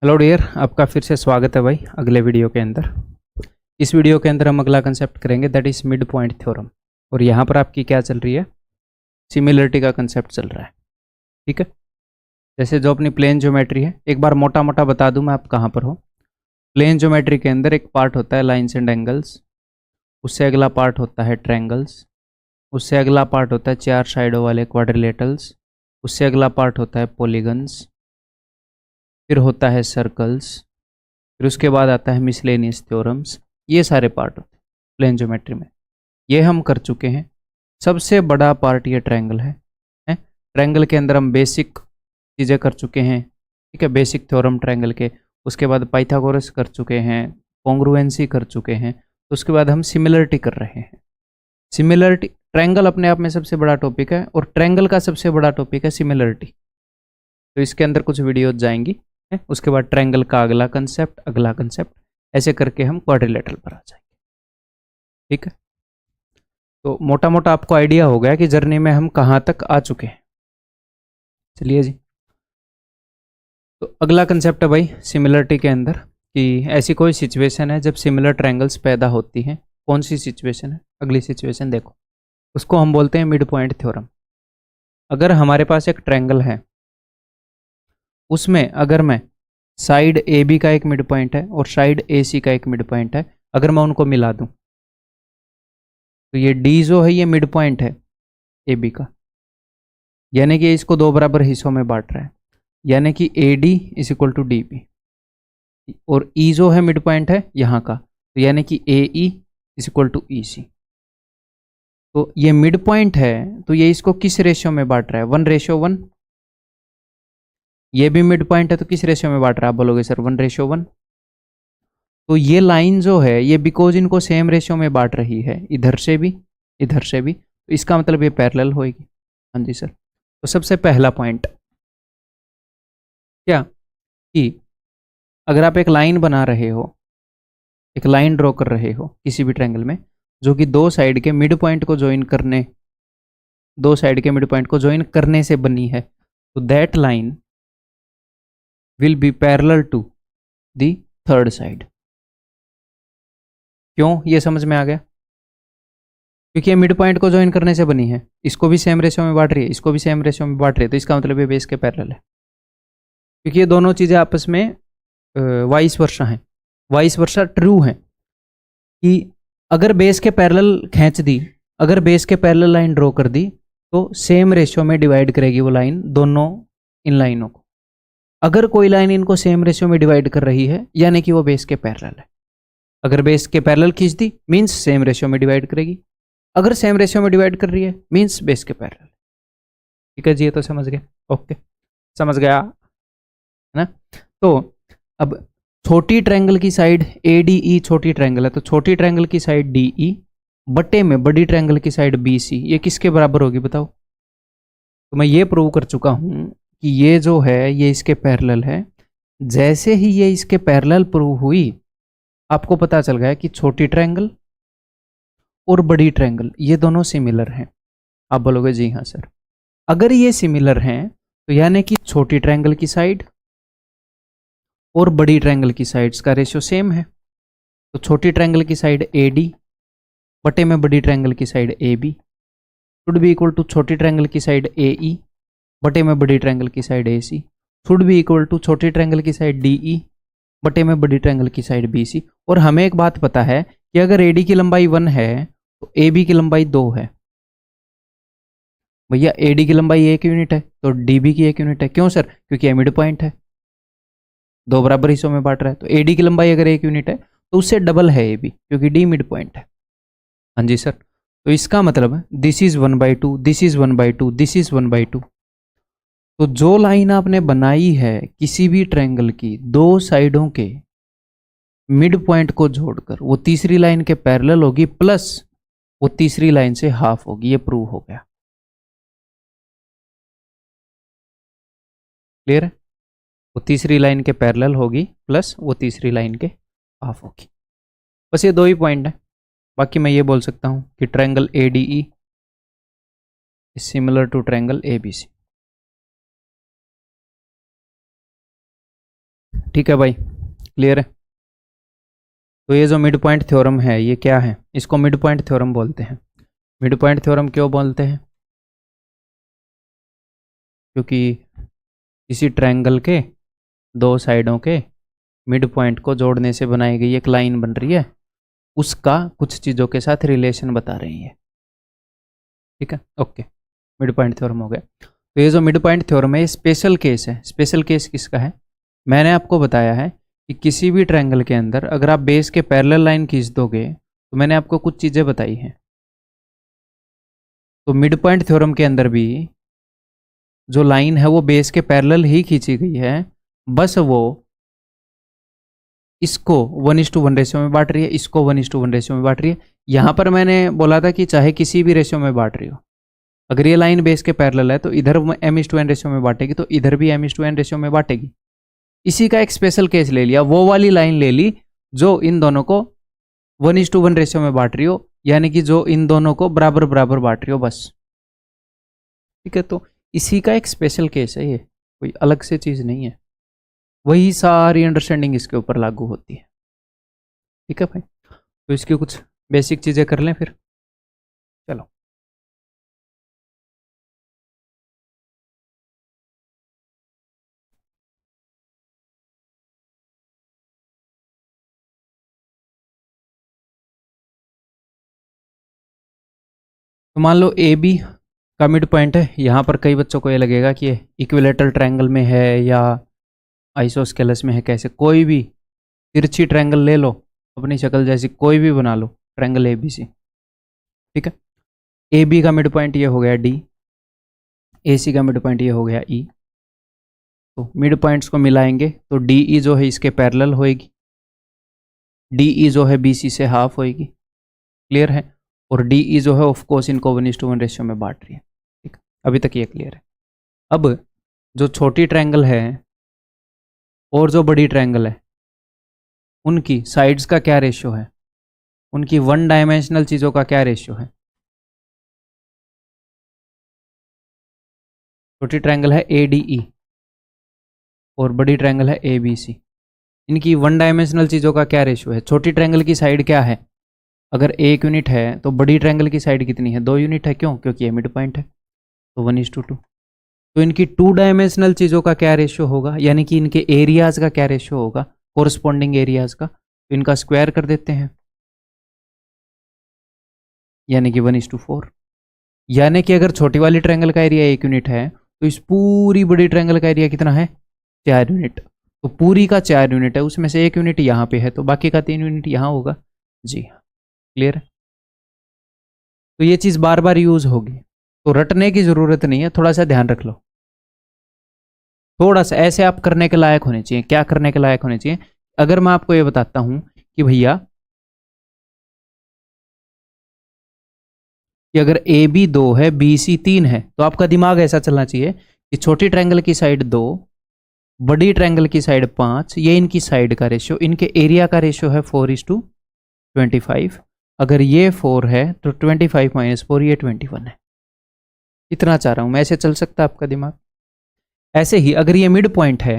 Hello dear, आपका फिर से स्वागत है भाई अगले वीडियो के अंदर। इस वीडियो के अंदर हम अगला कंसेप्ट करेंगे, that is mid point theorem. और यहाँ पर आपकी क्या चल रही है, सिमिलरिटी का कंसेप्ट चल रहा है। ठीक है, जैसे जो अपनी प्लेन ज्योमेट्री है, एक बार मोटा मोटा बता दूं मैं आप कहाँ पर हो। प्लेन ज्योमेट्री के अंदर एक पार्ट होता है लाइन्स एंड एंगल्स, उससे अगला पार्ट होता है ट्रायंगल्स, उससे अगला पार्ट होता है चार साइडों वाले क्वाड्रिलेटरल्स, उससे अगला पार्ट होता है पॉलीगन्स, फिर होता है सर्कल्स, फिर उसके बाद आता है मिसलेनियस थ्योरम्स। ये सारे पार्ट होते हैं प्लेन ज्योमेट्री में, ये हम कर चुके हैं। सबसे बड़ा पार्ट ये ट्रायंगल है। ट्रायंगल के अंदर हम बेसिक चीज़ें कर चुके हैं। ठीक है, बेसिक थ्योरम ट्रायंगल के, उसके बाद पाइथागोरस कर चुके हैं, कॉन्ग्रुएंसी कर चुके हैं, तो उसके बाद हम सिमिलरिटी कर रहे हैं। सिमिलरिटी, ट्रायंगल अपने आप में सबसे बड़ा टॉपिक है और ट्रायंगल का सबसे बड़ा टॉपिक है सिमिलरिटी। तो इसके अंदर कुछ वीडियोज जाएंगी, उसके बाद ट्रायंगल का अगला कंसेप्ट, ऐसे करके हम क्वाड्रिलेटरल पर आ जाएंगे। ठीक है, तो मोटा मोटा आपको आइडिया हो गया कि जर्नी में हम कहाँ तक आ चुके हैं। चलिए जी, तो अगला कंसेप्ट है भाई सिमिलरिटी के अंदर कि ऐसी कोई सिचुएशन है जब सिमिलर ट्रायंगल्स पैदा होती हैं। कौन सी सिचुएशन है, अगली सिचुएशन देखो, उसको हम बोलते हैं मिड पॉइंट थ्योरम। अगर हमारे पास एक ट्रायंगल है, उसमें अगर मैं साइड ए बी का एक मिड पॉइंट है और साइड ए सी का एक मिड पॉइंट है, अगर मैं उनको मिला दूं तो ये डी जो है ये मिड पॉइंट है ए बी का, यानी कि इसको दो बराबर हिस्सों में बांट रहा है, यानी कि A D is equal to D B. और ई जो है मिड पॉइंट है यहाँ का, तो यानी कि ए ई इज इक्वल टू ई सी। तो ये मिड पॉइंट है, तो ये इसको किस रेशियो में बांट रहा है, 1:1। ये भी मिड पॉइंट है तो किस रेशियो में बांट रहा है, आप बोलोगे सर 1:1। तो ये लाइन जो है ये बिकॉज इनको सेम रेशियो में बांट रही है, इधर से भी इधर से भी, तो इसका मतलब ये पैरेलल होएगी। हाँ जी सर। तो सबसे पहला पॉइंट क्या कि अगर आप एक लाइन बना रहे हो, एक लाइन ड्रॉ कर रहे हो किसी भी ट्रायंगल में, जो कि दो साइड के मिड पॉइंट को ज्वाइन करने से बनी है, तो that line will be parallel to the third side. क्यों, ये समझ में आ गया? क्योंकि ये मिड पॉइंट को ज्वाइन करने से बनी है, इसको भी सेम रेशियो में बांट रही है, इसको भी सेम रेशियो में बांट रही है, तो इसका मतलब ये बेस के पैरेलल है। क्योंकि ये दोनों चीज़ें आपस में वाइस वर्सा हैं, वाइस वर्सा ट्रू है कि अगर बेस के पैरेलल खींच दी, अगर बेस के पैरेलल लाइन ड्रॉ कर दी, तो सेम रेशियो में डिवाइड करेगी वो लाइन दोनों इन लाइनों को। अगर कोई लाइन इनको सेम रेशियो में डिवाइड कर रही है, यानी कि वो बेस के पैरेलल है। अगर बेस के पैरेलल खींच दी मीन्स सेम रेशियो में डिवाइड करेगी, अगर सेम रेशियो में डिवाइड कर रही है मीन्स बेस के पैरेलल। ठीक है जी, ये तो समझ गया। ओके, समझ गया है ना। तो अब छोटी ट्रायंगल की साइड ए डी ई, छोटी ट्रायंगल है तो छोटी ट्रायंगल की साइड डी ई बटे में बड़ी ट्रायंगल की साइड बी सी, ये किसके बराबर होगी बताओ? तो मैं ये प्रूव कर चुका हूं कि ये जो है ये इसके पैरेलल है। जैसे ही ये इसके पैरेलल प्रूव हुई, आपको पता चल गया कि छोटी ट्रायंगल और बड़ी ट्रायंगल ये दोनों सिमिलर हैं। आप बोलोगे जी हाँ सर। अगर ये सिमिलर हैं तो यानी कि छोटी ट्रायंगल की साइड और बड़ी ट्रायंगल की साइड्स का रेशियो सेम है। तो छोटी ट्रायंगल की साइड ए डी बटे में बड़ी ट्रायंगल की side A B should be equal to छोटी ट्रायंगल की साइड ए ई बटे में बड़ी ट्रायंगल की side A C should be equal to छोटी ट्रायंगल की साइड डी ई बटे में बड़ी ट्रायंगल की साइड बी सी। और हमें एक बात पता है कि अगर ए डी की लंबाई 1 है तो ए बी की लंबाई 2 है। भैया ए डी की लंबाई 1 यूनिट है तो डी बी की 1 यूनिट है। क्यों सर? क्योंकि मिड पॉइंट है, दो बराबर हिस्सों में बांट रहा है, तो ए डी की लंबाई अगर 1 यूनिट है तो उससे डबल है ए बी, क्योंकि डी मिड पॉइंट है। हाँ जी सर। तो इसका मतलब this is 1/2, this is 1/2, this is 1/2। तो जो लाइन आपने बनाई है किसी भी ट्रायंगल की दो साइडों के मिड पॉइंट को जोड़कर, वो तीसरी लाइन के पैरेलल होगी, प्लस वो तीसरी लाइन से हाफ होगी। ये प्रूव हो गया। क्लियर है? वो तीसरी लाइन के पैरेलल होगी प्लस वो तीसरी लाइन के हाफ होगी। बस ये दो ही पॉइंट है। बाकी मैं ये बोल सकता हूं कि triangle A D E is similar to triangle A B C. ठीक है भाई, क्लियर है। तो ये जो मिड पॉइंट थ्योरम है ये क्या है, इसको मिड पॉइंट थ्योरम बोलते हैं। मिड पॉइंट थ्योरम क्यों बोलते हैं, क्योंकि किसी ट्रायंगल के दो साइडों के मिड पॉइंट को जोड़ने से बनाई गई एक लाइन बन रही है, उसका कुछ चीज़ों के साथ रिलेशन बता रही है। ठीक है, ओके, मिड पॉइंट थ्योरम हो गया। तो ये जो मिड पॉइंट थ्योरम है ये स्पेशल केस है। स्पेशल केस किसका है, मैंने आपको बताया है कि किसी भी ट्रायंगल के अंदर अगर आप बेस के पैरेलल लाइन खींच दोगे, तो मैंने आपको कुछ चीज़ें बताई हैं। तो मिड पॉइंट थ्योरम के अंदर भी जो लाइन है वो बेस के पैरेलल ही खींची गई है, बस वो इसको 1:1 रेशियो में बांट रही है, इसको 1:1 रेशियो में बांट रही है। यहाँ पर मैंने बोला था कि चाहे किसी भी रेशियो में बांट रही हो, अगर ये लाइन बेस के पैरेलल है तो इधर m:n रेशियो में बांटेगी, तो इधर भी m:n रेशियो में बांटेगी। इसी का एक स्पेशल केस ले लिया, वो वाली लाइन ले ली जो इन दोनों को 1:1 रेशियो में बांट रही हो, यानी कि जो इन दोनों को बराबर बराबर बांट रही हो बस। ठीक है, तो इसी का एक स्पेशल केस है ये, कोई अलग से चीज़ नहीं है। वही सारी अंडरस्टैंडिंग इसके ऊपर लागू होती है। ठीक है भाई, तो इसकी कुछ बेसिक चीज़ें कर लें फिर। चलो, तो मान लो ए बी का मिड पॉइंट है। यहाँ पर कई बच्चों को ये लगेगा कि ये इक्विलेटरल ट्रायंगल में है या आइसोस्केलस में है, कैसे, कोई भी तिरछी ट्रायंगल ले लो, अपनी शक्ल जैसी कोई भी बना लो, ट्रायंगल ए बी सी। ठीक है, ए बी का मिड पॉइंट ये हो गया डी, ए सी का मिड पॉइंट ये हो गया ई। तो मिड पॉइंट्स को मिलाएंगे तो डी ई जो है इसके पैरेलल होएगी, डी ई जो है बी सी से हाफ होएगी, क्लियर है। और डी ई जो है ऑफ कोर्स इनको 1:1 रेशियो में बांट रही है। ठीक, अभी तक ये क्लियर है। अब जो छोटी ट्रायंगल है और जो बड़ी ट्रायंगल है उनकी साइड्स का क्या रेशियो है, उनकी वन डायमेंशनल चीज़ों का क्या रेशियो है। छोटी ट्रायंगल है ए डी ई और बड़ी ट्रायंगल है ए बी सी, इनकी वन डायमेंशनल चीज़ों का क्या रेशियो है। छोटी ट्रायंगल की साइड क्या है, अगर 1 यूनिट है तो बड़ी ट्रायंगल की साइड कितनी है, 2 यूनिट है। क्यों, क्योंकि ये मिड पॉइंट है, तो 1:2। तो इनकी 2 डायमेंशनल चीज़ों का क्या रेशियो होगा, यानी कि इनके एरियाज़ का क्या रेशियो होगा, कोरस्पॉन्डिंग एरियाज़ का। तो इनका स्क्वायर कर देते हैं, यानी कि 1:4। यानी कि अगर छोटी वाली ट्रायंगल का एरिया 1 यूनिट है तो इस पूरी बड़ी ट्रायंगल का एरिया कितना है, 4 यूनिट। तो पूरी का 4 यूनिट है, उसमें से 1 यूनिट यहाँ पे है, तो बाकी का 3 यूनिट यहाँ होगा। जी हाँ, क्लियर है। तो ये चीज़ बार बार यूज़ होगी, तो रटने की ज़रूरत नहीं है, थोड़ा सा ध्यान रख लो। थोड़ा सा ऐसे आप करने के लायक होने चाहिए। क्या करने के लायक होने चाहिए, अगर मैं आपको ये बताता हूँ कि भैया कि अगर ए बी 2 है, बी सी 3 है, तो आपका दिमाग ऐसा चलना चाहिए कि छोटी ट्रायंगल की साइड 2, बड़ी ट्रायंगल की साइड 5, ये इनकी साइड का रेशियो, इनके एरिया का रेशियो है 4:25। अगर ये 4 है तो 25 - 4 ये 21 है। इतना चाह रहा हूँ मैं, ऐसे चल सकता है आपका दिमाग। ऐसे ही अगर ये मिड पॉइंट है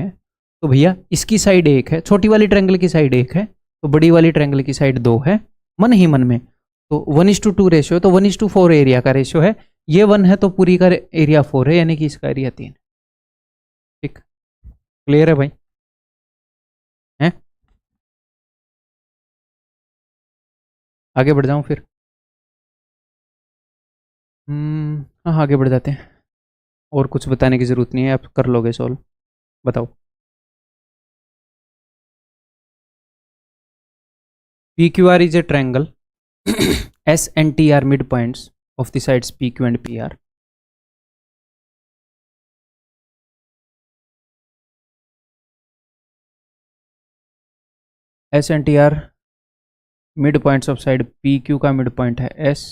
तो भैया इसकी साइड 1 है, छोटी वाली ट्रायंगल की साइड 1 है, तो बड़ी वाली ट्रायंगल की साइड 2 है, मन ही मन में। तो 1:2 रेशियो, तो 1:4 एरिया का रेशियो है। ये 1 है तो पूरी का एरिया 4 है, यानी कि इसका एरिया 3। ठीक, क्लियर है भाई, हैं? आगे बढ़ जाऊं फिर? हाँ, आगे बढ़ जाते हैं। और कुछ बताने की ज़रूरत नहीं है, आप कर लोगे सॉल्व। बताओ। PQR is a triangle. S and T are midpoints of the sides PQ and PR. S and T are midpoints of side PQ का midpoint है S,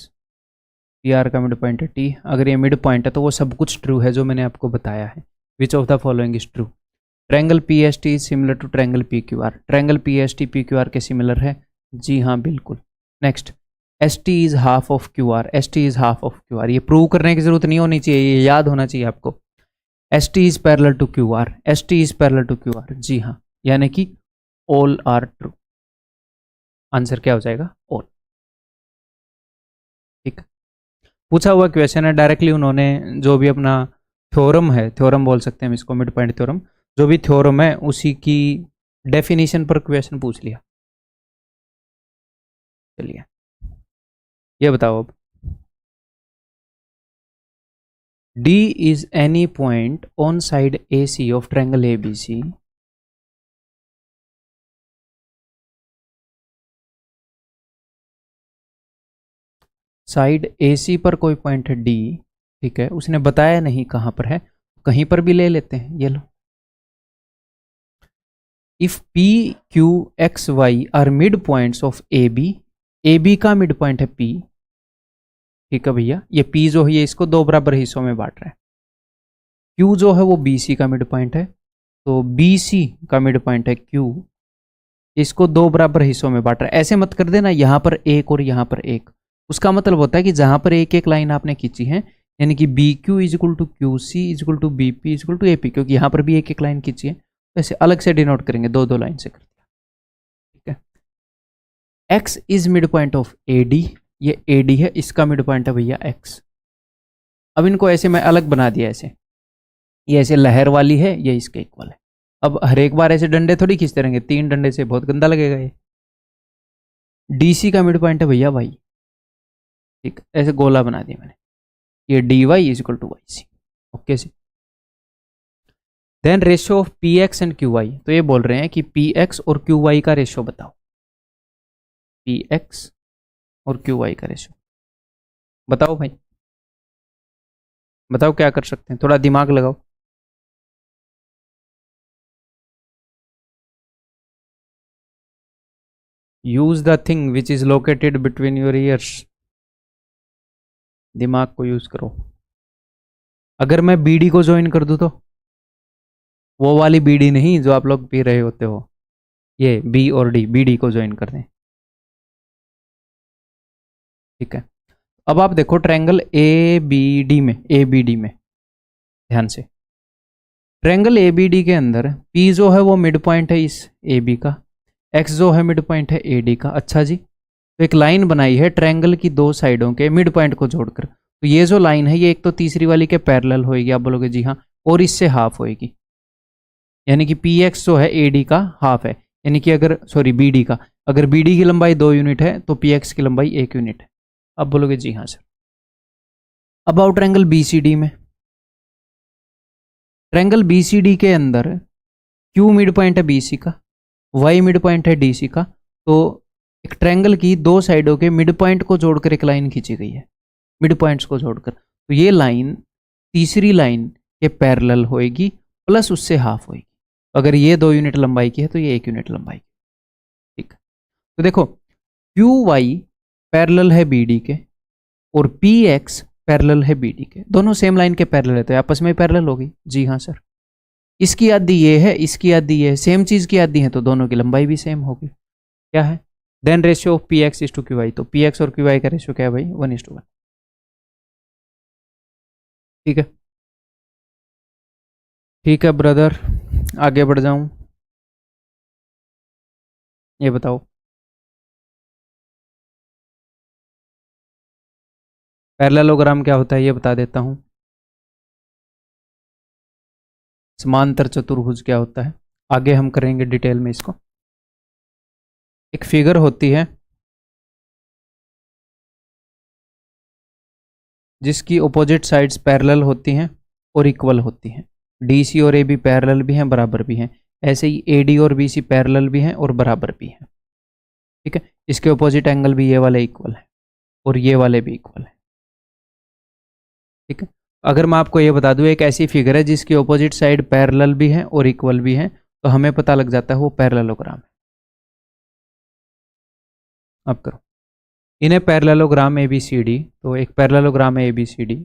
PR का midpoint है T। अगर ये midpoint है तो वो सब कुछ true है जो मैंने आपको बताया है। Which of the following is true? Triangle PST is similar to triangle PQR। Triangle PST PQR के सिमिलर है, जी हाँ बिल्कुल। Next, ST is half of QR। ST is half of QR, ये प्रूव करने की जरूरत नहीं होनी चाहिए, ये याद होना चाहिए आपको। ST is parallel to QR। ST is parallel to QR, जी हाँ यानी कि ऑल आर ट्रू। आंसर क्या हो जाएगा? ऑल। ठीक, पूछा हुआ क्वेश्चन है, डायरेक्टली उन्होंने जो भी अपना थ्योरम है, थ्योरम बोल सकते हैं हम इसको, मिड पॉइंट थ्योरम, जो भी थ्योरम है उसी की डेफिनेशन पर क्वेश्चन पूछ लिया। चलिए ये बताओ अब, D is any point on side AC of triangle ABC side AC पर कोई पॉइंट है D, ठीक है, उसने बताया नहीं कहां पर है, कहीं पर भी ले लेते हैं, ये लो। If P Q X Y are midpoints of AB, AB का मिड पॉइंट है P, ठीक है भैया, ये P जो है ये इसको दो बराबर हिस्सों में बांट रहा है। Q जो है वो BC का मिड पॉइंट है, तो BC का मिड पॉइंट है Q, इसको दो बराबर हिस्सों में बांट रहा है। ऐसे मत कर देना यहाँ पर एक और यहाँ पर एक, उसका मतलब होता है कि जहां पर एक एक लाइन आपने खींची है, यानी कि B Q is equal to Q C is equal to B P is equal to A P, क्योंकि यहाँ पर भी एक एक लाइन खींची है, तो ऐसे अलग से डिनोट करेंगे, दो दो लाइन से कर दिया। ठीक है, x is mid point of A D, ये ए डी है, इसका मिड पॉइंट है भैया एक्स। अब इनको ऐसे मैं अलग बना दिया, ऐसे ये ऐसे लहर वाली है, ये इसके इक्वल है। अब हर एक बार ऐसे डंडे थोड़ी खींचते रहेंगे, 3 डंडे से बहुत गंदा लगेगा ये। डीसी का मिड पॉइंट है भैया वाई, ठीक, ऐसे गोला बना दिया मैंने, ये D Y is equal to Y C. Okay C, then ratio of P X and Q Y, तो ये बोल रहे हैं कि पी एक्स और क्यू वाई का रेशियो बताओ, पी एक्स और क्यू वाई का रेशियो बताओ भाई, बताओ क्या कर सकते हैं, थोड़ा दिमाग लगाओ। Use the thing which is located between your ears, दिमाग को यूज करो। अगर मैं बीडी को ज्वाइन कर दूं तो, वो वाली बीडी नहीं जो आप लोग पी रहे होते हो, ये बी और डी, बीडी को ज्वाइन कर दें, ठीक है। अब आप देखो ट्रायंगल ए बी डी में, ए बी डी में ध्यान से, ट्रायंगल ए बी डी के अंदर पी जो है वो मिड पॉइंट है इस ए बी का, एक्स जो है मिड पॉइंट है ए डी का। अच्छा जी, तो एक लाइन बनाई है ट्रायंगल की दो साइडों के मिड पॉइंट को जोड़कर, तो ये जो लाइन है ये एक तो तीसरी वाली के पैरेलल होएगी, आप बोलोगे जी हाँ, और इससे हाफ होएगी, यानी कि पी एक्स जो है ए डी का हाफ है, यानी कि अगर सॉरी बी डी का, अगर बी डी की लंबाई 2 यूनिट है तो पी एक्स की लंबाई 1 यूनिट है। अब बोलोगे जी हाँ सर। अब आओ ट्रायंगल बी सी डी में, ट्रायंगल बी सी डी के अंदर क्यू मिड पॉइंट है बी सी का, वाई मिड पॉइंट है डी सी का, तो एक ट्रायंगल की दो साइडों के मिड पॉइंट को जोड़कर एक लाइन खींची गई है, मिड पॉइंट्स को जोड़कर, तो ये लाइन तीसरी लाइन के पैरेलल होएगी प्लस उससे हाफ होएगी। अगर ये 2 यूनिट लंबाई की है तो ये 1 यूनिट लंबाई की, ठीक। तो देखो क्यू वाई पैरेलल है बी डी के और पी एक्स पैरेलल है बी डी के, दोनों सेम लाइन के पैरेलल है, तो आपस में पैरेलल होगी, जी हाँ सर। इसकी आधी ये है, इसकी आधी ये है, सेम चीज की आधी है, तो दोनों की लंबाई भी सेम होगी। क्या है? Then ratio of P X is to Q Y, तो पी एक्स और क्यू वाई का रेशियो क्या है भाई? 1:1। ठीक है, ठीक है ब्रदर, आगे बढ़ जाऊं, ये बताओ पैरेललोग्राम क्या होता है, ये बता देता हूं। समांतर चतुर्भुज क्या होता है, आगे हम करेंगे डिटेल में इसको। एक फिगर होती है जिसकी अपोजिट साइड्स पैरेलल होती हैं और इक्वल होती हैं, डी सी और ए बी पैरेलल भी हैं, बराबर भी हैं, ऐसे ही ए डी और बी सी पैरेलल भी हैं और बराबर भी हैं, ठीक है। इसके अपोजिट एंगल भी ये वाले इक्वल है और ये वाले भी इक्वल है, ठीक है। अगर मैं आपको ये बता दूं एक ऐसी फिगर है जिसकी अपोजिट साइड पैरेलल भी है और इक्वल भी है, तो हमें पता लग जाता है वो पैरेललोग्राम है। अब करो इन्हें parallelogram A B C D, तो एक पैरेललोग्राम है A B C D,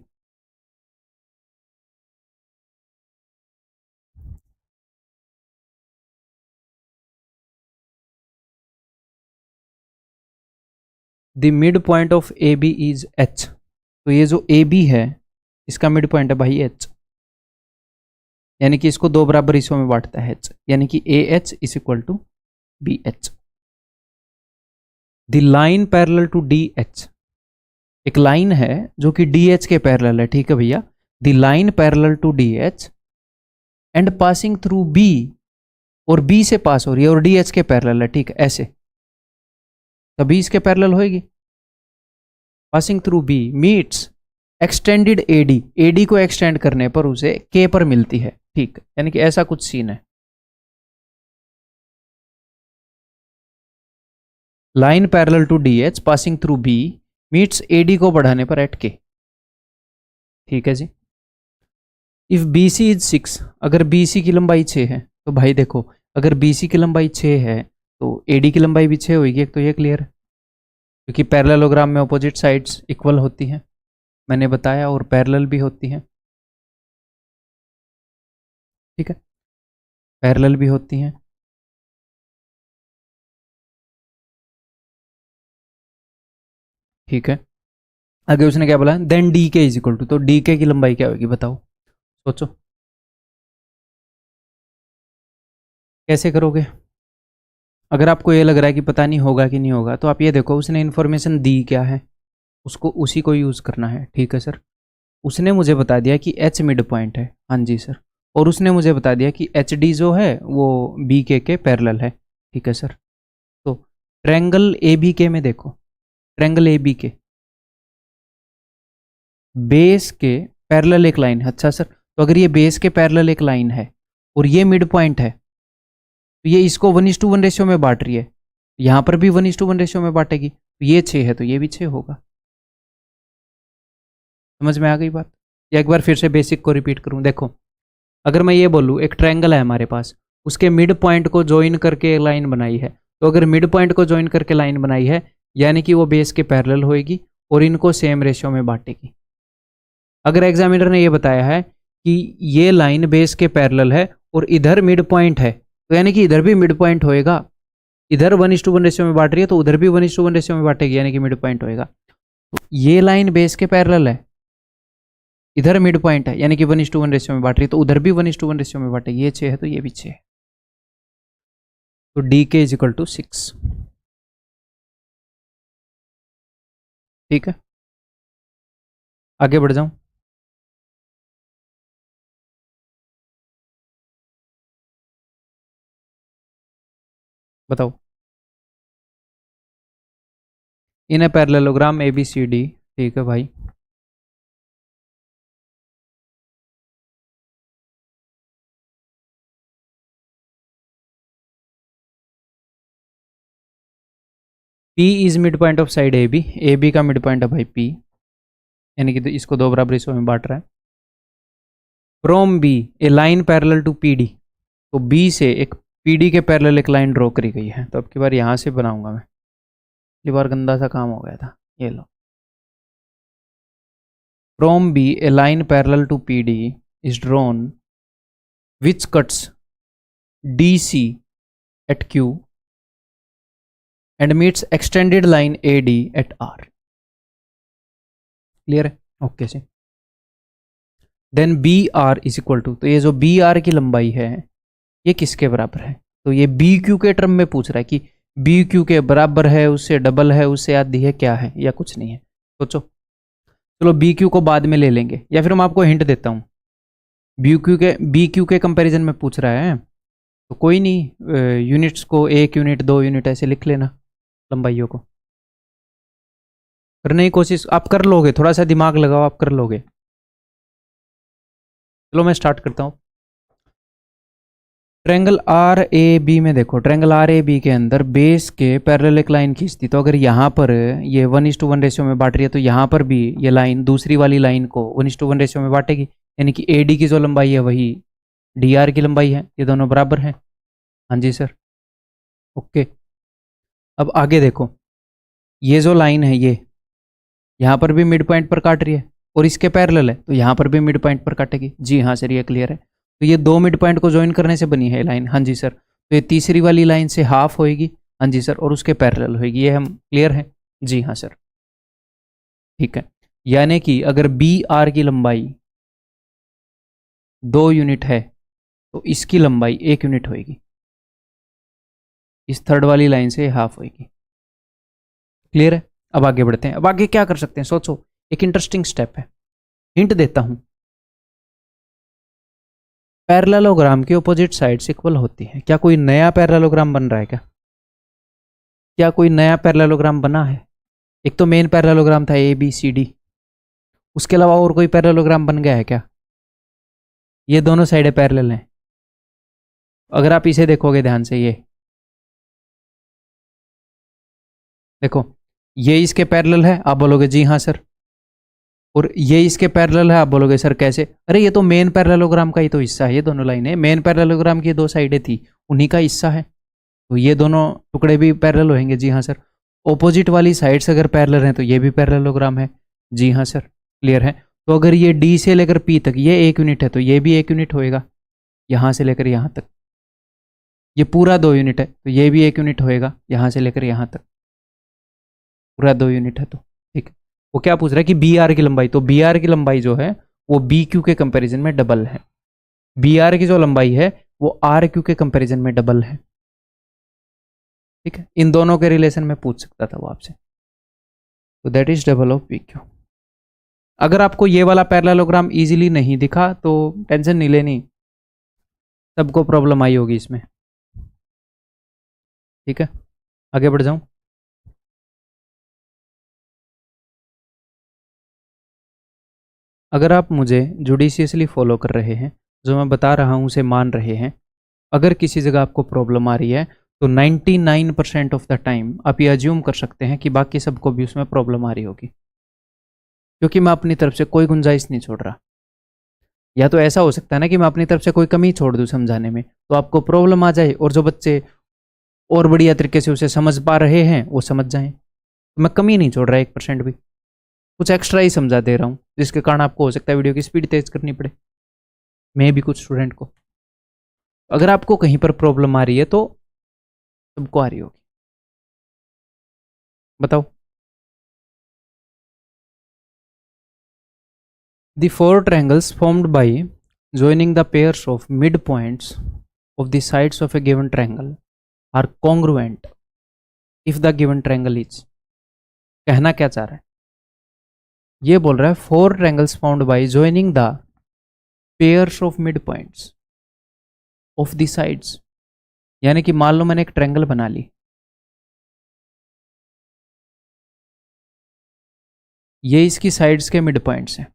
the mid point of A B is H, तो ये जो ए बी है इसका मिड पॉइंट है भाई एच, यानी कि इसको दो बराबर हिस्सों में बांटता है h, यानी कि AH is equal to BH। The line parallel to DH, एक लाइन है जो कि DH के पैरेलल है, ठीक है भैया। The line parallel to DH and passing through B, और B से पास हो रही है और DH के पैरेलल है, ठीक है, ऐसे तभी इसके पैरेलल होएगी। Passing through B meets extended AD को एक्सटेंड करने पर उसे K पर मिलती है, ठीक, यानी कि ऐसा कुछ सीन है। Line parallel to DH passing through B meets AD को बढ़ाने पर एट K, ठीक है जी। इफ BC इज 6, अगर BC की लंबाई 6 है तो भाई देखो, अगर BC की लंबाई 6 है तो AD की लंबाई भी 6 होगी, एक तो ये क्लियर है, क्योंकि पैरेललोग्राम में अपोजिट साइड्स इक्वल होती हैं, मैंने बताया, और पैरेलल भी होती हैं, ठीक है, पैरेलल भी होती हैं। ठीक है, आगे उसने क्या बोला, देन डी के इज इक्वल टू, तो डी के की लंबाई क्या होगी बताओ, सोचो कैसे करोगे। अगर आपको ये लग रहा है कि पता नहीं होगा कि नहीं होगा, तो आप ये देखो उसने इन्फॉर्मेशन दी क्या है, उसको उसी को यूज़ करना है, ठीक है सर। उसने मुझे बता दिया कि एच मिड पॉइंट है, हाँ जी सर, और उसने मुझे बता दिया कि एच डी जो है वो बी के पैरेलल है, ठीक है सर। तो ट्रायंगल ए बी के में देखो, ट्रायंगल ए बी के बेस के पैरेलल एक लाइन है, अच्छा सर, तो अगर ये बेस के पैरेलल एक लाइन है और ये मिड पॉइंट है, तो ये इसको 1:1 रेशियो में बांट रही है, यहां पर भी 1:1 रेशियो में बांटेगी, तो ये 6 है तो ये भी 6 होगा। समझ में आ गई बात, या एक बार फिर से बेसिक को रिपीट करूं, देखो अगर मैं ये बोलूं एक ट्रायंगल है हमारे पास, उसके मिड पॉइंट को ज्वाइन करके लाइन बनाई है, तो अगर मिड पॉइंट को ज्वाइन करके लाइन बनाई है यानी कि वो बेस के पैरेलल होएगी और इनको सेम रेशियो में बांटेगी। अगर एग्जामिनर ने ये बताया है कि ये लाइन बेस के पैरेलल है और इधर मिड पॉइंट है, तो यानी कि इधर भी मिड पॉइंट होएगा, इधर 1:1 रेशियो में बांट रही है तो उधर भी 1:1 रेशियो में बांटेगी, यानी कि मिड पॉइंट होएगा। तो ये लाइन बेस के पैरेलल है, इधर मिड पॉइंट है यानी कि 1:1 रेशियो में बांट रही है, तो उधर भी 1:1 रेशियो में बांटेगी, ये 6 है तो ये भी 6 है। तो डी के इज इक्वल टू 6, ठीक है, आगे बढ़ जाऊं। बताओ, in a parallelogram A B C D, ठीक है भाई, P is mid point of side A B का मिड पॉइंट है भाई P, यानी कि इसको दो बराबर हिस्सों में बांट रहा है। From B A line parallel to P D, तो बी से एक पी डी के पैरेलल एक लाइन ड्रॉ करी गई है, तो अब की बार यहाँ से बनाऊंगा मैं, पिछली बार गंदा सा काम हो गया था, ये लो। From B A line parallel to P D is drawn which cuts D C at Q and meets extended line A D at R. Clear है, ओके से। Then B R is equal to, तो ये जो B are की लंबाई है ये किसके बराबर है, तो ये बी क्यू के टर्म में पूछ रहा है कि बी क्यू के बराबर है, उससे डबल है, उससे आधी है, क्या है या कुछ नहीं है, सोचो। चलो बी क्यू को बाद में ले लेंगे, या फिर मैं आपको हिंट देता हूँ, बी क्यू के कंपैरिजन में पूछ रहा है तो कोई नहीं, यूनिट्स को 1 यूनिट 2 यूनिट ऐसे लिख लेना, लंबाइयों को करने की कोशिश आप कर लोगे, थोड़ा सा दिमाग लगाओ, आप कर लोगे। चलो मैं स्टार्ट करता हूँ। ट्रायंगल आर ए बी में देखो, ट्रायंगल आर ए बी के अंदर बेस के पैरेलल एक लाइन खींचती, तो अगर यहाँ पर ये 1:1 रेशियो में बांट रही है तो यहाँ पर भी ये लाइन दूसरी वाली लाइन को 1:1 रेशियो में बांटेगी, यानी कि ए डी की जो लंबाई है वही डी आर की लंबाई है, ये दोनों बराबर हैं। हाँ जी सर, ओके। अब आगे देखो, ये जो लाइन है ये यहाँ पर भी मिड पॉइंट पर काट रही है और इसके पैरेलल है, तो यहाँ पर भी मिड पॉइंट पर काटेगी। जी हाँ सर, ये क्लियर है, तो ये दो मिड पॉइंट को ज्वाइन करने से बनी है लाइन, हाँ जी सर। तो ये तीसरी वाली लाइन से हाफ होएगी, हाँ जी सर, और उसके पैरेलल होएगी, ये हम क्लियर है। जी हाँ सर, ठीक है, यानी कि अगर बी आर की लंबाई 2 यूनिट है तो इसकी लंबाई 1 यूनिट होगी, इस थर्ड वाली लाइन से हाफ होगी। क्लियर है? अब आगे बढ़ते हैं। अब आगे क्या कर सकते हैं, सोचो, एक इंटरेस्टिंग स्टेप है, हिंट देता हूं। पैरेललोग्राम की ऑपोजिट साइड्स इक्वल होती हैं। क्या कोई नया पैरेललोग्राम बन रहा है? क्या कोई नया पैरेललोग्राम बना है? एक तो मेन पैरेललोग्राम था ABCD, उसके अलावा और कोई पैरेललोग्राम बन गया है क्या? ये दोनों साइडें पैरेलल हैं। अगर आप इसे देखोगे ध्यान से, ये देखो, ये इसके पैरेलल है, आप बोलोगे जी हाँ सर। और ये इसके पैरेलल है, आप बोलोगे सर कैसे? अरे ये तो मेन पैरेललोग्राम का ही तो हिस्सा है, ये दोनों लाइनें मेन पैरेललोग्राम की 2 साइडें थी, उन्हीं का हिस्सा है, तो ये दोनों टुकड़े भी पैरेलल होंगे। जी हाँ सर। ऑपोजिट वाली साइड्स अगर पैरेलल हैं तो ये भी पैरेललोग्राम है। जी हाँ सर। क्लियर है? तो अगर ये D से लेकर P तक ये 1 यूनिट है तो ये भी 1 यूनिट होएगा, यहाँ से लेकर यहाँ तक। ये पूरा 2 यूनिट है तो ये भी 1 यूनिट होएगा, यहाँ से लेकर यहाँ तक पूरा 2 यूनिट है। तो ठीक है, वो क्या पूछ रहा है कि BR की लंबाई, तो BR की लंबाई जो है वो BQ के कंपैरिजन में डबल है। BR की जो लंबाई है वो RQ के कंपैरिजन में डबल है। ठीक है, इन दोनों के रिलेशन में पूछ सकता था वो आपसे, तो that is double of PQ। अगर आपको ये वाला पैरेललोग्राम इजीली नहीं दिखा तो टेंशन नहीं लेनी, सबको प्रॉब्लम आई होगी इसमें। ठीक है, आगे बढ़ जाऊं। अगर आप मुझे जुडिशियसली फॉलो कर रहे हैं, जो मैं बता रहा हूं उसे मान रहे हैं, अगर किसी जगह आपको प्रॉब्लम आ रही है तो 99% ऑफ द टाइम आप ये अज्यूम कर सकते हैं कि बाकी सबको भी उसमें प्रॉब्लम आ रही होगी, क्योंकि मैं अपनी तरफ से कोई गुंजाइश नहीं छोड़ रहा। या तो ऐसा हो सकता है ना कि मैं अपनी तरफ से कोई कमी छोड़ दूं समझाने में, तो आपको प्रॉब्लम आ जाए, और जो बच्चे और बढ़िया तरीके से उसे समझ पा रहे हैं वो समझ जाएं। तो मैं कमी नहीं छोड़ रहा 1% भी, कुछ एक्स्ट्रा ही समझा दे रहा हूँ, जिसके कारण आपको हो सकता है वीडियो की स्पीड तेज करनी पड़े, मैं भी कुछ स्टूडेंट को। अगर आपको कहीं पर प्रॉब्लम आ रही है तो सबको आ रही होगी, बताओ। The 4 triangles formed by joining the pairs of midpoints of the sides of a given triangle are congruent if the given triangle is। कहना क्या चाह रहा है? ये बोल रहा है 4 triangles formed by joining the pairs of midpoints of the sides, यानी कि मान लो मैंने एक ट्रायंगल बना ली, ये इसकी साइड्स के मिड पॉइंट्स हैं।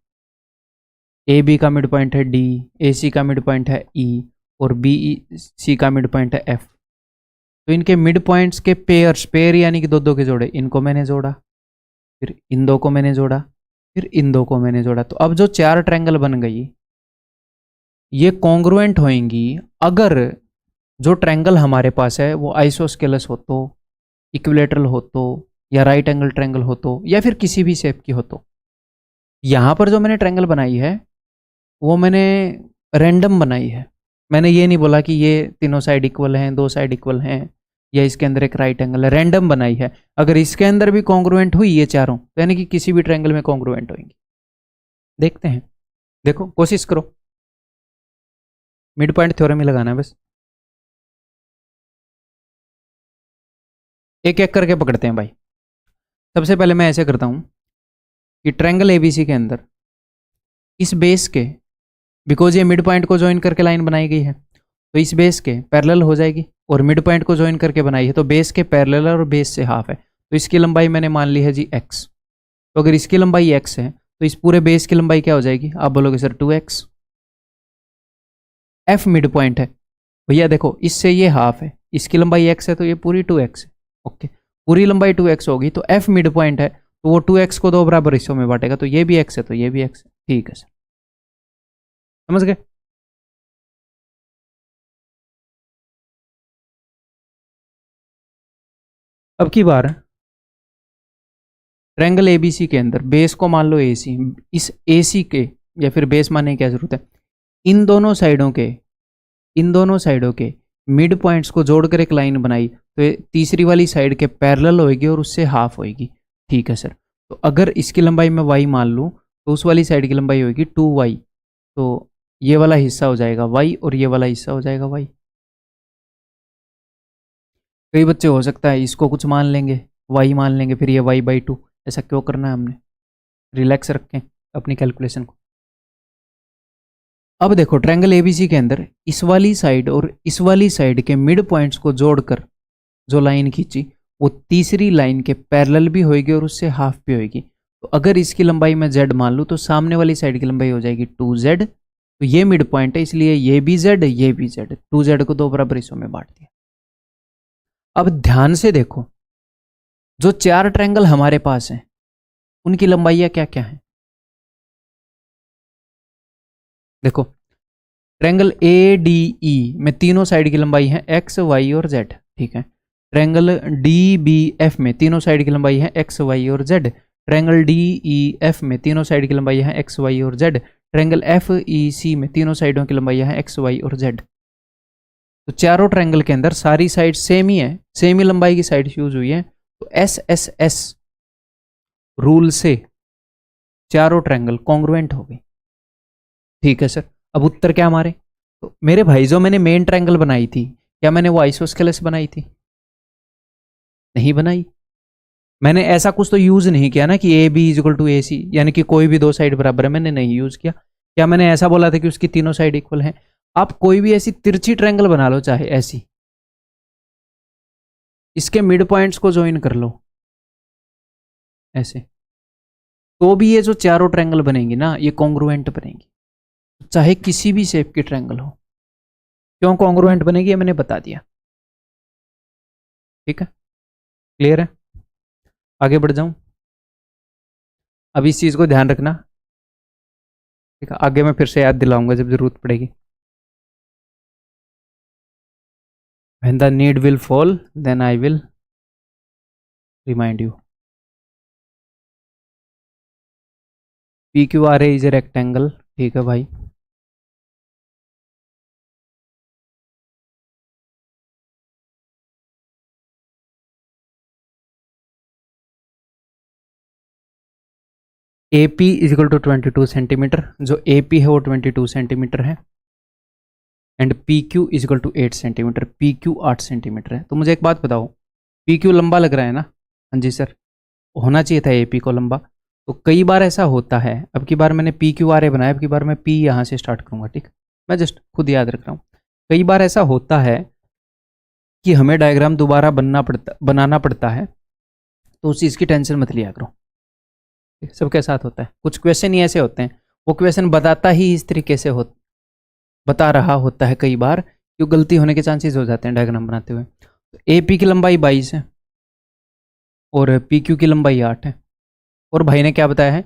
AB का मिड पॉइंट है D, AC का मिड पॉइंट है E, और BC का मिड पॉइंट है F। तो इनके मिड पॉइंट्स के पेयर यानी कि 2-2 के जोड़े, इनको मैंने जोड़ा, फिर इन 2 को मैंने जोड़ा, फिर इन 2 को मैंने जोड़ा। तो अब जो 4 ट्रायंगल बन गई ये कॉन्ग्रुएंट होंगी अगर जो ट्रायंगल हमारे पास है वो आइसोस्केलस हो तो, इक्विलेटरल हो तो, या राइट एंगल ट्रायंगल हो तो, या फिर किसी भी शेप की हो तो। यहाँ पर जो मैंने ट्रायंगल बनाई है वो मैंने रैंडम बनाई है। मैंने ये नहीं बोला कि ये तीनों साइड इक्वल हैं, 2 साइड इक्वल हैं, या इसके अंदर एक राइट एंगल है, रैंडम बनाई है। अगर इसके अंदर भी कॉन्ग्रुएंट हुई ये चारों, तो यानी कि किसी भी ट्रायंगल में कॉन्ग्रुएंट होंगी। देखते हैं, देखो कोशिश करो, मिड पॉइंट थ्योरम ही लगाना है बस। एक एक करके पकड़ते हैं भाई। सबसे पहले मैं ऐसे करता हूं कि ट्रायंगल ABC के अंदर इस बेस के, बिकॉज ये मिड पॉइंट को ज्वाइन करके लाइन बनाई गई है, तो इस बेस के पैरेलल हो जाएगी, और मिड पॉइंट को ज्वाइन करके बनाई है तो बेस के पैरेलल और बेस से हाफ है, तो इसकी लंबाई मैंने मान ली है जी x। तो अगर इसकी लंबाई x है तो इस पूरे बेस की लंबाई क्या हो जाएगी? आप बोलोगे sir 2x। F mid point है भैया, देखो इससे ये हाफ है, इसकी लंबाई x है तो ये पूरी 2x है। ओके, पूरी लंबाई 2x होगी, तो F मिड पॉइंट है तो वो 2x को 2 बराबर हिस्सों में बांटेगा, तो ये भी x है तो ये भी x है। ठीक है सर, समझ गए? अब की बार ट्रायंगल ABC के अंदर बेस को मान लो AC, इस AC के, या फिर बेस मानने की क्या जरूरत है, इन दोनों साइडों के मिड पॉइंट्स को जोड़कर एक लाइन बनाई, तो ये तीसरी वाली साइड के पैरेलल होगी और उससे हाफ होगी। ठीक है सर, तो अगर इसकी लंबाई मैं y मान लूँ तो उस वाली साइड की लंबाई होगी 2y, तो ये वाला हिस्सा हो जाएगा y और ये वाला हिस्सा हो जाएगा y। कई बच्चे हो सकता है इसको कुछ मान लेंगे, y मान लेंगे, फिर ये y/2। ऐसा क्यों करना है हमने? रिलैक्स रखें अपनी कैलकुलेशन को। अब देखो ट्रायंगल एबीसी के अंदर इस वाली साइड और इस वाली साइड के मिड पॉइंट्स को जोड़कर जो लाइन खींची वो तीसरी लाइन के पैरेलल भी होगी और उससे हाफ भी होगी। तो अगर इसकी लंबाई मैं z मान लूँ तो सामने वाली साइड की लंबाई हो जाएगी 2z। तो ये मिड पॉइंट है इसलिए ये भी z ये भी z, 2z को दो बराबर हिस्सों में बांट दिया। अब ध्यान से देखो जो चार ट्रायंगल हमारे पास हैं उनकी लंबाइयां क्या क्या हैं। देखो ट्रायंगल ए डी ई में तीनों साइड की लंबाई है x y और z, ठीक है। ट्रायंगल डी बी एफ में तीनों साइड की लंबाई है x y और z। Triangle D E F में तीनों साइड की लंबाई है x y और z। ट्रायंगल एफ ई सी में तीनों साइडों की लंबाई है x y और z। तो चारों ट्रायंगल के अंदर सारी साइड सेम ही है, सेम ही लंबाई की साइड यूज हुई है। तो एस एस एस रूल से चारों ट्रायंगल कॉन्ग्रुएंट हो गई, ठीक है सर। अब उत्तर क्या हमारे? तो मेरे भाई जो मैंने मेन ट्रायंगल बनाई थी क्या मैंने वो आइसोस्केलेस बनाई थी? नहीं बनाई। मैंने ऐसा कुछ तो यूज नहीं किया ना कि A B is equal to A C, यानी कि कोई भी दो साइड बराबर है, मैंने नहीं यूज किया। क्या मैंने ऐसा बोला था कि उसकी तीनों साइड इक्वल है? आप कोई भी ऐसी तिरछी ट्रायंगल बना लो, चाहे ऐसी, इसके मिड पॉइंट्स को ज्वाइन कर लो ऐसे, तो भी ये जो चारों ट्रायंगल बनेंगी ना ये कॉन्ग्रुएंट बनेंगी, चाहे किसी भी शेप की ट्रायंगल हो। क्यों कॉन्ग्रुएंट बनेगी ये मैंने बता दिया, ठीक है, क्लियर है। आगे बढ़ जाऊं, अब इस चीज को ध्यान रखना, ठीक है। आगे मैं फिर से याद दिलाऊंगा जब जरूरत पड़ेगी। When the need will fall, then I will remind you. PQRA is a rectangle, ठीक है भाई। AP is equal to 22 centimetre, जो AP है वो 22 सेंटीमीटर है। And PQ is equal to 8 centimetre, PQ 8 centimetre है। तो मुझे एक बात बताओ, PQ लंबा लग रहा है ना? हाँ जी सर, होना चाहिए था AP को लंबा। तो कई बार ऐसा होता है, अब की बार मैंने PQRA बनाया, अब की बार मैं P यहाँ से स्टार्ट करूँगा, ठीक। मैं जस्ट खुद याद रख रहा हूँ। कई बार ऐसा होता है कि हमें डायग्राम दोबारा बनाना पड़ता है, तो उस चीज़ की टेंशन मत लिया करो, सबके साथ होता है। कुछ क्वेश्चन ही ऐसे होते हैं, वो क्वेश्चन बताता ही इस तरीके से बता रहा होता है कई बार, क्यों गलती होने के चांसेस हो जाते हैं डायग्राम बनाते हुए। तो AP की लंबाई 22 है और PQ की लंबाई 8 है। और भाई ने क्या बताया है?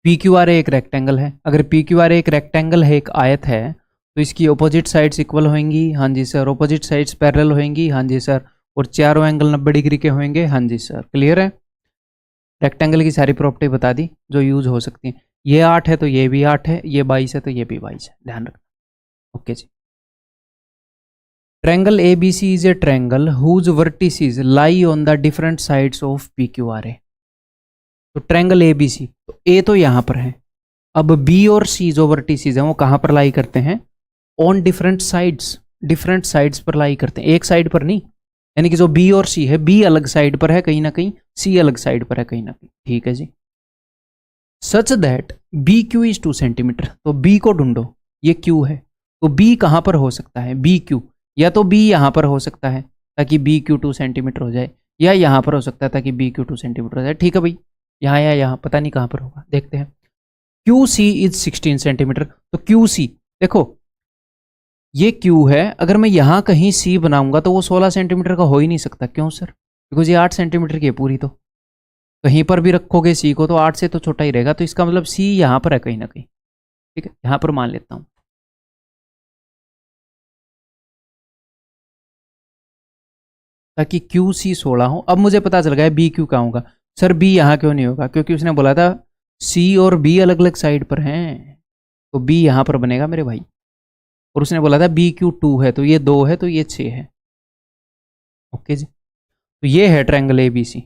PQRA एक रेक्टेंगल है। अगर PQRA एक रेक्टेंगल है, एक आयत है, तो इसकी अपोजिट साइड्स इक्वल होंगी, हाँ जी सर। अपोजिट साइड्स पैरेलल होंगी, हाँ जी सर। और चारों एंगल 90 डिग्री के होंगे, हाँ जी सर। क्लियर है? रेक्टेंगल की सारी प्रॉपर्टी बता दी जो यूज हो सकती हैं। ये 8 है तो ये भी 8 है, ये 22 है तो ये भी 22 है, ध्यान रखना। ओके जी। Triangle ABC is a triangle whose vertices lie on the different sides of PQRA। तो ट्रायंगल ABC, तो A तो यहाँ पर है, अब B और C जो वर्टिसेस हैं वो कहाँ पर लाई करते हैं? ऑन डिफरेंट साइड्स पर लाई करते हैं, एक साइड पर नहीं। यानी कि जो B और C है, B अलग साइड पर है कहीं ना कहीं, C अलग साइड पर है कहीं ना कहीं, ठीक है जी। Such that BQ is 2 centimetre. तो B को ढूंढो, ये Q है, तो B कहाँ पर हो सकता है? BQ, या तो B यहाँ पर हो सकता है ताकि BQ 2 सेंटीमीटर हो जाए, या यहाँ पर हो सकता है ताकि BQ 2 सेंटीमीटर हो जाए, ठीक है भाई। यहाँ या यहाँ पता नहीं कहाँ पर होगा, देखते हैं। QC is 16 centimetre. तो QC देखो, ये Q है, अगर मैं यहाँ कहीं C बनाऊंगा तो वो 16 सेंटीमीटर का हो ही नहीं सकता। क्यों सर? बिकॉज ये 8 सेंटीमीटर की है पूरी, तो कहीं पर भी रखोगे C को तो 8 से तो छोटा ही रहेगा। तो इसका मतलब C यहाँ पर है कहीं ना कहीं, ठीक है, यहाँ पर मान लेता हूँ। ताकि QC 16 हो। अब मुझे पता चल गया BQ कहाँ होगा। सर B यहाँ क्यों नहीं होगा? क्योंकि उसने बोला था C और B अलग अलग साइड पर हैं, तो B यहाँ पर बनेगा मेरे भाई। और उसने बोला था BQ 2 है, तो ये 2 है, तो ये 6 है। ओके जी, तो ये है ट्रायंगल ABC।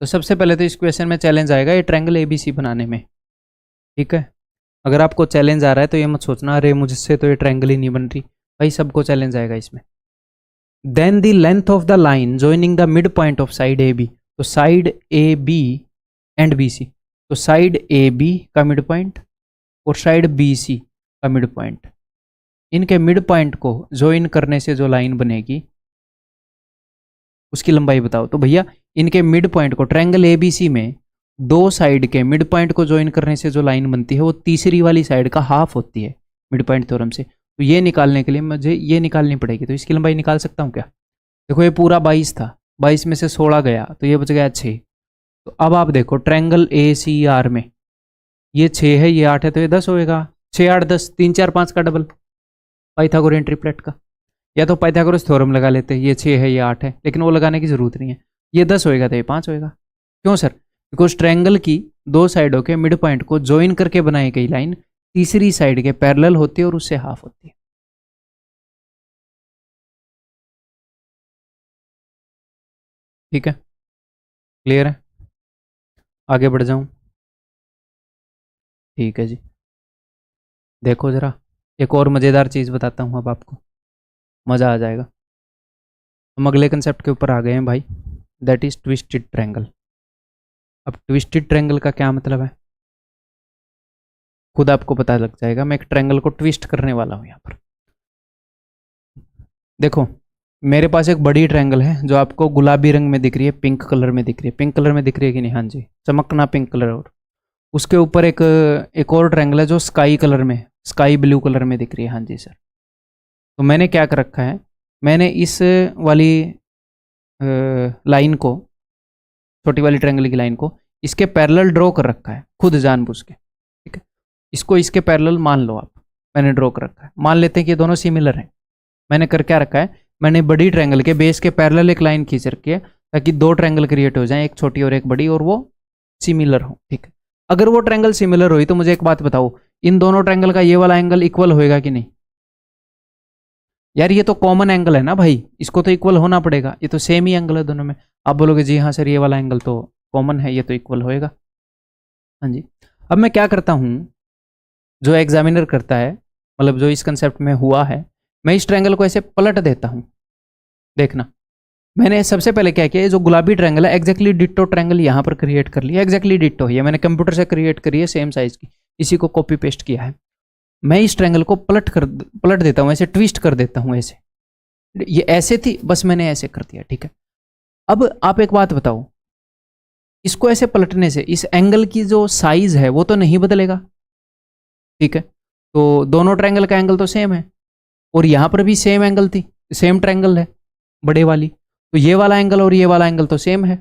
तो सबसे पहले तो इस क्वेश्चन में चैलेंज आएगा ये ट्रायंगल ABC बनाने में, ठीक है। अगर आपको चैलेंज आ रहा है तो ये मत सोचना अरे मुझसे तो ये ट्रायंगल ही नहीं बन रही, भाई सबको चैलेंज आएगा इसमें। Then the length of the line joining the mid point of side A B, तो side A B and B C, तो साइड ए बी का मिड पॉइंट और साइड बी सी का मिड पॉइंट, इनके midpoint को join करने से जो लाइन बनेगी उसकी लंबाई बताओ। तो भैया इनके मिड पॉइंट को ट्रायंगल ए बी सी में दो साइड के मिड पॉइंट को ज्वाइन करने से जो लाइन बनती है वो तीसरी वाली साइड का हाफ होती है मिड पॉइंट थ्योरम से। तो ये निकालने के लिए मुझे ये निकालनी पड़ेगी, तो इसकी लंबाई निकाल सकता हूँ क्या? देखो ये पूरा 22 था, 22 में से 16 गया तो ये बच गया 6। तो अब आप देखो ट्रायंगल ए सी आर में ये 6 है ये 8 है, तो ये 10 होएगा। 6 8 10, 3 4 5 का डबल पाइथागोरियन ट्रिपलेट का। या तो पाइथागोरस थ्योरम लगा लेते, ये 6 है ये 8 है, लेकिन वो लगाने की जरूरत नहीं है। ये 10 होएगा तो ये 5 होएगा। क्यों सर? बिकॉज ट्रायंगल की दो साइडों के मिड पॉइंट को ज्वाइन करके बनाई गई लाइन तीसरी साइड के पैरेलल होती है और उससे हाफ होती है। ठीक है, क्लियर है? आगे बढ़ जाऊं? ठीक है जी, देखो जरा एक और मज़ेदार चीज़ बताता हूँ अब आपको, मज़ा आ जाएगा। हम अगले कंसेप्ट के ऊपर आ गए हैं भाई, दैट इज ट्विस्टेड ट्रायंगल। अब ट्विस्टेड ट्रायंगल का क्या मतलब है खुद आपको पता लग जाएगा। मैं एक ट्रायंगल को ट्विस्ट करने वाला हूँ यहाँ पर। देखो मेरे पास एक बड़ी ट्रायंगल है जो आपको गुलाबी रंग में दिख रही है, पिंक कलर में दिख रही है। पिंक कलर में दिख रही है कि नहीं? हाँ जी, चमकना पिंक कलर। और उसके ऊपर एक और ट्रायंगल है जो स्काई कलर में, स्काई ब्लू कलर में दिख रही है। हाँ जी सर। तो मैंने क्या कर रखा है, मैंने इस वाली लाइन को, छोटी वाली ट्रायंगल की लाइन को इसके पैरेलल ड्रॉ कर रखा है खुद जानबूझ के। ठीक है, इसको इसके पैरेलल मान लो आप, मैंने ड्रॉ कर रखा है। मान लेते हैं कि ये दोनों सिमिलर हैं। मैंने कर क्या रखा है, मैंने बड़ी ट्रायंगल के बेस के पैरेलल एक लाइन खींच रखी है ताकि दो ट्रायंगल क्रिएट हो जाएं, एक छोटी और एक बड़ी, और वो सिमिलर हो। ठीक है, अगर वो ट्रायंगल सिमिलर हुई तो मुझे एक बात बताओ, इन दोनों ट्रायंगल का ये वाला एंगल इक्वल होएगा कि नहीं? यार ये तो कॉमन एंगल है ना भाई, इसको तो इक्वल होना पड़ेगा। ये तो सेम ही एंगल है दोनों में। आप बोलोगे जी हाँ सर ये वाला एंगल तो कॉमन है, ये तो इक्वल होएगा। हाँ जी। अब मैं क्या करता हूँ, जो एग्जामिनर करता है, मतलब जो इस कंसेप्ट में हुआ है, मैं इस ट्रायंगल को ऐसे पलट देता हूँ। देखना मैंने सबसे पहले क्या किया, जो गुलाबी ट्रायंगल है एग्जैक्टली डिट्टो ट्रायंगल यहाँ पर क्रिएट कर लिया। एग्जैक्टली डिट्टो ये मैंने कंप्यूटर से क्रिएट करी है, सेम साइज की, इसी को कॉपी पेस्ट किया है। मैं इस ट्रायंगल को पलट देता हूँ, ऐसे ट्विस्ट कर देता हूँ। ऐसे ये ऐसे थी, बस मैंने ऐसे कर दिया। ठीक है, अब आप एक बात बताओ, इसको ऐसे पलटने से इस एंगल की जो साइज है वो तो नहीं बदलेगा। ठीक है, तो दोनों ट्रायंगल का एंगल तो सेम है, और यहां पर भी सेम एंगल थी, सेम ट्रायंगल है बड़े वाली, तो ये वाला एंगल और ये वाला एंगल तो सेम है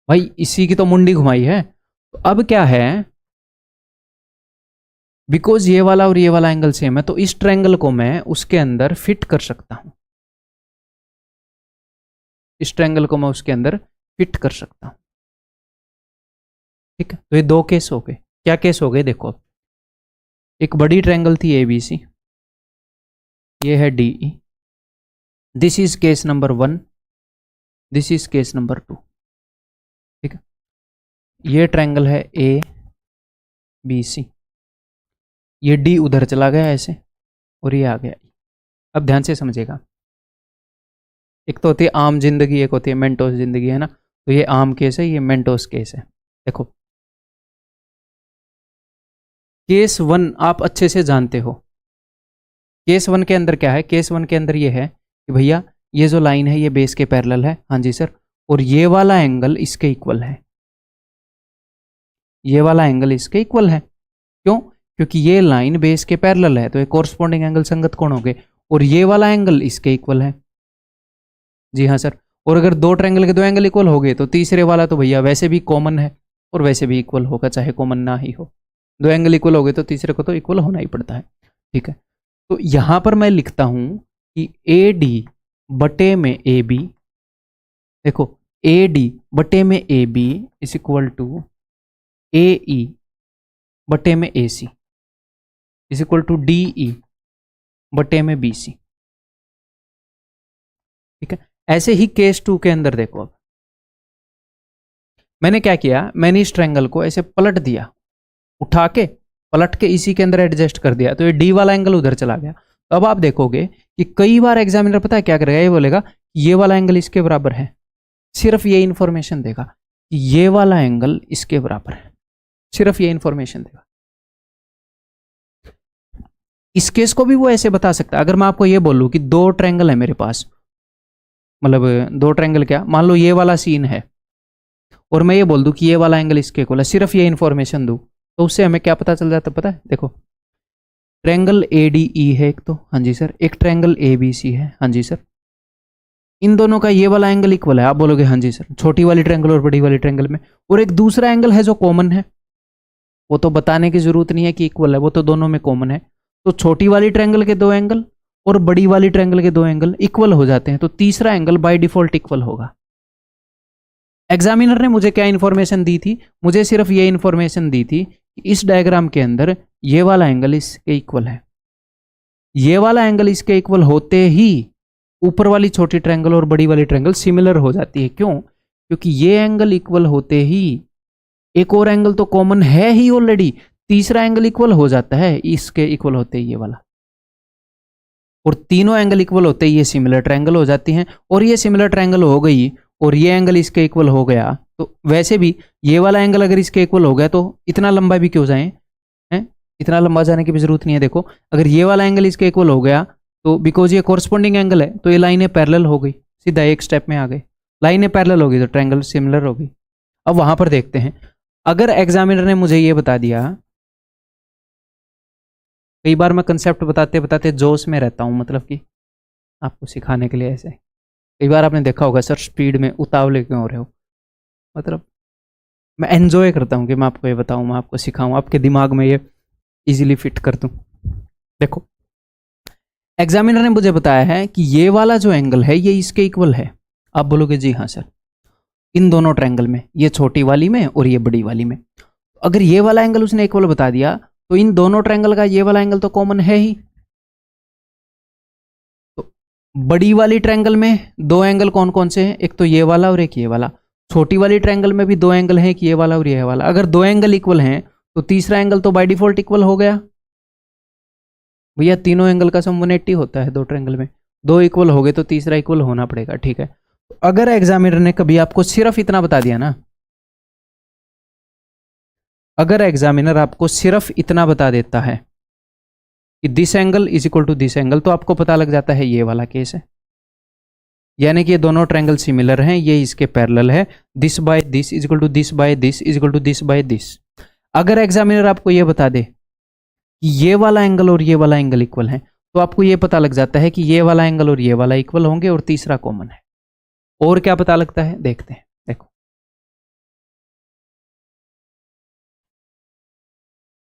भाई, इसी की तो मुंडी घुमाई है। तो अब क्या है, बिकॉज ये वाला और ये वाला एंगल सेम है, तो इस ट्रायंगल को मैं उसके अंदर फिट कर सकता हूं। इस ट्रायंगल को मैं उसके अंदर फिट कर सकता हूं। ठीक है, तो ये दो केस हो गए। क्या केस हो गए देखो, एक बड़ी ट्रायंगल थी ए बी सी, ये है D E, this is case number 1, this is case number 2। ठीक है, ये ट्रायंगल है ए बी सी, ये डी उधर चला गया ऐसे और ये आ गया। अब ध्यान से समझेगा, एक तो होती है आम जिंदगी, एक होती है मेंटोस जिंदगी, है ना? तो ये आम केस है, ये मेंटोस केस है। देखो केस 1 आप अच्छे से जानते हो। केस 1 के अंदर क्या है, केस 1 के अंदर ये है कि भैया ये जो लाइन है ये बेस के पैरेलल है। हाँ जी सर, और ये वाला एंगल इसके इक्वल है, ये वाला एंगल इसके इक्वल है। क्यों? क्योंकि ये लाइन बेस के पैरेलल है, तो ये कोरस्पॉन्डिंग एंगल संगत कोण हो गए, और ये वाला एंगल इसके इक्वल है। जी हाँ सर, और अगर दो ट्रायंगल के दो एंगल इक्वल हो गए तो तीसरे वाला तो भैया वैसे भी कॉमन है और वैसे भी इक्वल होगा, चाहे कॉमन ना ही हो। दो एंगल इक्वल हो गए तो तीसरे को तो इक्वल होना ही पड़ता है। ठीक है, तो यहां पर मैं लिखता हूं कि ए डी बटे में ए बी, देखो ए डी बटे में A B is equal to A E बटे में A C is equal to D E बटे में बी सी। ठीक है, ऐसे ही केस 2 के अंदर देखो, अब मैंने क्या किया, मैंने इस ट्रायंगल को ऐसे पलट दिया, उठा के पलट के इसी के अंदर एडजस्ट कर दिया, तो ये डी वाला एंगल उधर चला गया। तो अब आप देखोगे कि कई बार एग्जामिनर पता है क्या करेगा, ये बोलेगा ये वाला एंगल इसके बराबर है, सिर्फ ये इंफॉर्मेशन देगा कि ये वाला एंगल इसके बराबर है, सिर्फ ये इंफॉर्मेशन देगा। इस केस को भी वो ऐसे बता सकता है। अगर मैं आपको ये बोलूं कि दो ट्रायंगल है मेरे पास, मतलब दो ट्रायंगल क्या, मान लो ये वाला सीन है और मैं ये बोल दूं कि ये वाला एंगल इसके इक्वल है, सिर्फ ये इंफॉर्मेशन दूं, तो उससे हमें क्या पता चल जाता पता है? देखो ट्रायंगल ADE है एक तो, हाँ जी सर, एक ट्रायंगल ABC है, हाँ जी सर, इन दोनों का ये वाला एंगल इक्वल है, आप बोलोगे हाँ जी सर, छोटी वाली ट्रायंगल और बड़ी वाली ट्रायंगल में। और एक दूसरा एंगल है जो कॉमन है, वो तो बताने की जरूरत नहीं है कि इक्वल है, वो तो दोनों में कॉमन है। तो छोटी वाली ट्रायंगल के दो एंगल और बड़ी वाली ट्रायंगल के दो एंगल इक्वल हो जाते हैं, तो तीसरा एंगल बाय डिफॉल्ट इक्वल होगा। एग्जामिनर ने मुझे क्या इंफॉर्मेशन दी थी? मुझे सिर्फ ये इंफॉर्मेशन दी थी कि इस डायग्राम के अंदर ये वाला एंगल इसके इक्वल है, ये वाला एंगल इसके इक्वल होते ही ऊपर वाली छोटी ट्रायंगल और बड़ी वाली ट्रायंगल सिमिलर हो जाती है। क्यों? क्योंकि ये एंगल इक्वल होते ही एक और एंगल तो कॉमन है ही ऑलरेडी, तीसरा एंगल इक्वल हो जाता है इसके इक्वल होते ही ये वाला, और तीनों एंगल इक्वल होते ही ये सिमिलर ट्रायंगल हो जाती हैं। और ये सिमिलर ट्रायंगल हो गई और ये एंगल इसके इक्वल हो गया, तो वैसे भी ये वाला एंगल अगर इसके इक्वल हो गया तो इतना लंबा भी क्यों जाए, हैं? इतना लंबा जाने की भी जरूरत नहीं है। देखो अगर ये वाला एंगल इसके इक्वल हो गया तो बिकॉज ये कोरस्पॉन्डिंग एंगल है, तो ये लाइनें पैरेलल हो गई, सीधा एक स्टेप में आ गए, लाइनें पैरेलल हो गई तो ट्रायंगल सिमिलर हो गई। अब वहां पर देखते हैं, अगर एग्जामिनर ने मुझे ये बता दिया, कई बार मैं कंसेप्ट बताते बताते जोश में रहता हूँ, मतलब कि आपको सिखाने के लिए ऐसे, कई बार आपने देखा होगा सर स्पीड में उतावले क्यों हो रहे हो, मतलब मैं एंजॉय करता हूँ कि मैं आपको ये बताऊँ, मैं आपको सिखाऊँ, आपके दिमाग में ये इजीली फिट कर दूँ। देखो एग्जामिनर ने मुझे बताया है कि ये वाला जो एंगल है ये इसके इक्वल है। आप बोलोगे जी हाँ सर, इन दोनों ट्रायंगल में, ये छोटी वाली में और ये बड़ी वाली में। अगर ये वाला एंगल उसने इक्वल बता दिया तो इन दोनों ट्रायंगल का ये वाला एंगल तो कॉमन है ही। तो बड़ी वाली ट्रायंगल में दो एंगल कौन कौन से हैं? एक तो ये वाला और एक ये वाला। छोटी वाली ट्रायंगल में भी दो एंगल हैं, कि ये वाला और ये वाला। अगर दो एंगल इक्वल हैं तो तीसरा एंगल तो बाय डिफॉल्ट इक्वल हो गया। भैया तीनों एंगल का सम 180 होता है दो ट्रायंगल में, दो इक्वल हो गए तो तीसरा इक्वल होना पड़ेगा, ठीक है। तो अगर एग्जामिनर ने कभी आपको सिर्फ इतना बता दिया ना, अगर एग्जामिनर आपको सिर्फ इतना बता देता है कि this angle is equal to this angle, तो आपको पता लग जाता है ये वाला केस है, यानी कि ये दोनों ट्रायंगल सिमिलर हैं, ये इसके पैरेलल है, this by this is equal to this by this is equal to this by this. अगर एग्जामिनर आपको ये बता दे कि ये वाला एंगल और ये वाला एंगल इक्वल है, तो आपको ये पता लग जाता है कि ये वाला एंगल और ये वाला इक्वल होंगे और तीसरा कॉमन है। और क्या पता लगता है देखते हैं। देखो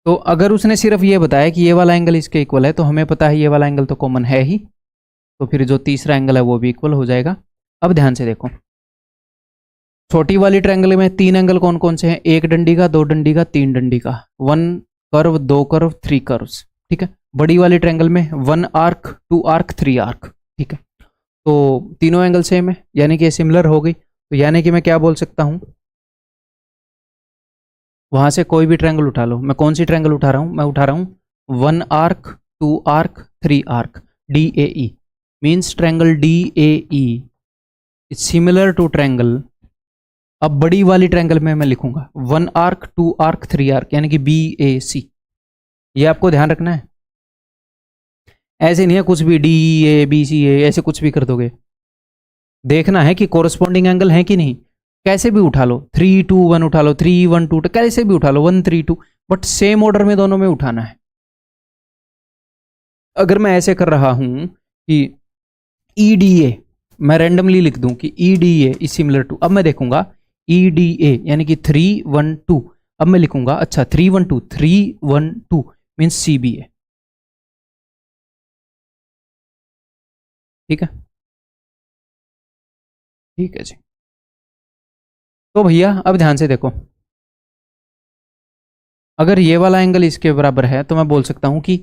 तो अगर उसने सिर्फ ये बताया कि ये वाला एंगल इसके इक्वल है, तो हमें पता है ये वाला एंगल तो कॉमन है ही, तो फिर जो तीसरा एंगल है वो भी इक्वल हो जाएगा। अब ध्यान से देखो, छोटी वाली ट्रायंगल में तीन एंगल कौन कौन से हैं? एक डंडी का, दो डंडी का, तीन डंडी का, वन कर्व, दो कर्व, थ्री कर्व्स, ठीक है। बड़ी वाली ट्रायंगल में one arc, two arc, three arc, ठीक है। तो तीनों एंगल सेम है, यानी कि सिमिलर हो गई। तो यानी कि मैं क्या बोल सकता हूं, वहां से कोई भी ट्रायंगल उठा लो। मैं कौन सी ट्रायंगल उठा रहा हूं? मैं उठा रहा हूं one arc, two arc, three arc, DAE means triangle DAE is similar to triangle. अब बड़ी वाली ट्रायंगल में मैं लिखूंगा one arc, two arc, three arc, यानी कि BAC। ये आपको ध्यान रखना है, ऐसे नहीं है कुछ भी DEA, BCA ऐसे कुछ भी कर दोगे। देखना है कि कोरस्पॉन्डिंग एंगल है कि नहीं। कैसे भी उठा लो, 3 2 1 उठा लो, 3 1 2, कैसे भी उठा लो, 1 3 2, बट सेम ऑर्डर में दोनों में उठाना है। अगर मैं ऐसे कर रहा हूं कि EDA, मैं रैंडमली लिख दूं कि EDA इज सिमिलर टू, अब मैं देखूंगा EDA यानी कि 3 1 2, अब मैं लिखूंगा अच्छा 3 1 2, 3 1 2 मीन्स CBA, ठीक है, ठीक है जी। तो भैया अब ध्यान से देखो, अगर ये वाला एंगल इसके बराबर है तो मैं बोल सकता हूं कि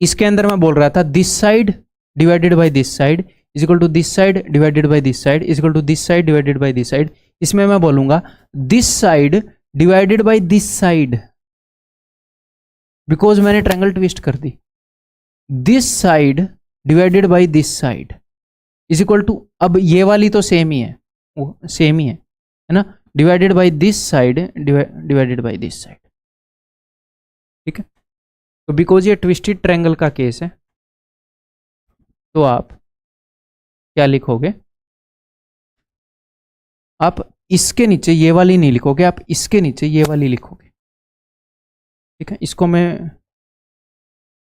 इसके अंदर मैं बोल रहा था this side divided by this side is equal to this side divided by this side is equal to this side divided by this side. इसमें मैं बोलूंगा this side divided by this side because मैंने triangle twist कर दी। This side divided by this side is equal to, अब ये वाली तो सेम ही है, वो सेम ही है ना, divided by this side divided by this side. ठीक है, तो बिकॉज ये ट्विस्टेड ट्रायंगल का केस है तो आप क्या लिखोगे, आप इसके नीचे ये वाली नहीं लिखोगे, आप इसके नीचे ये वाली लिखोगे। ठीक है, इसको मैं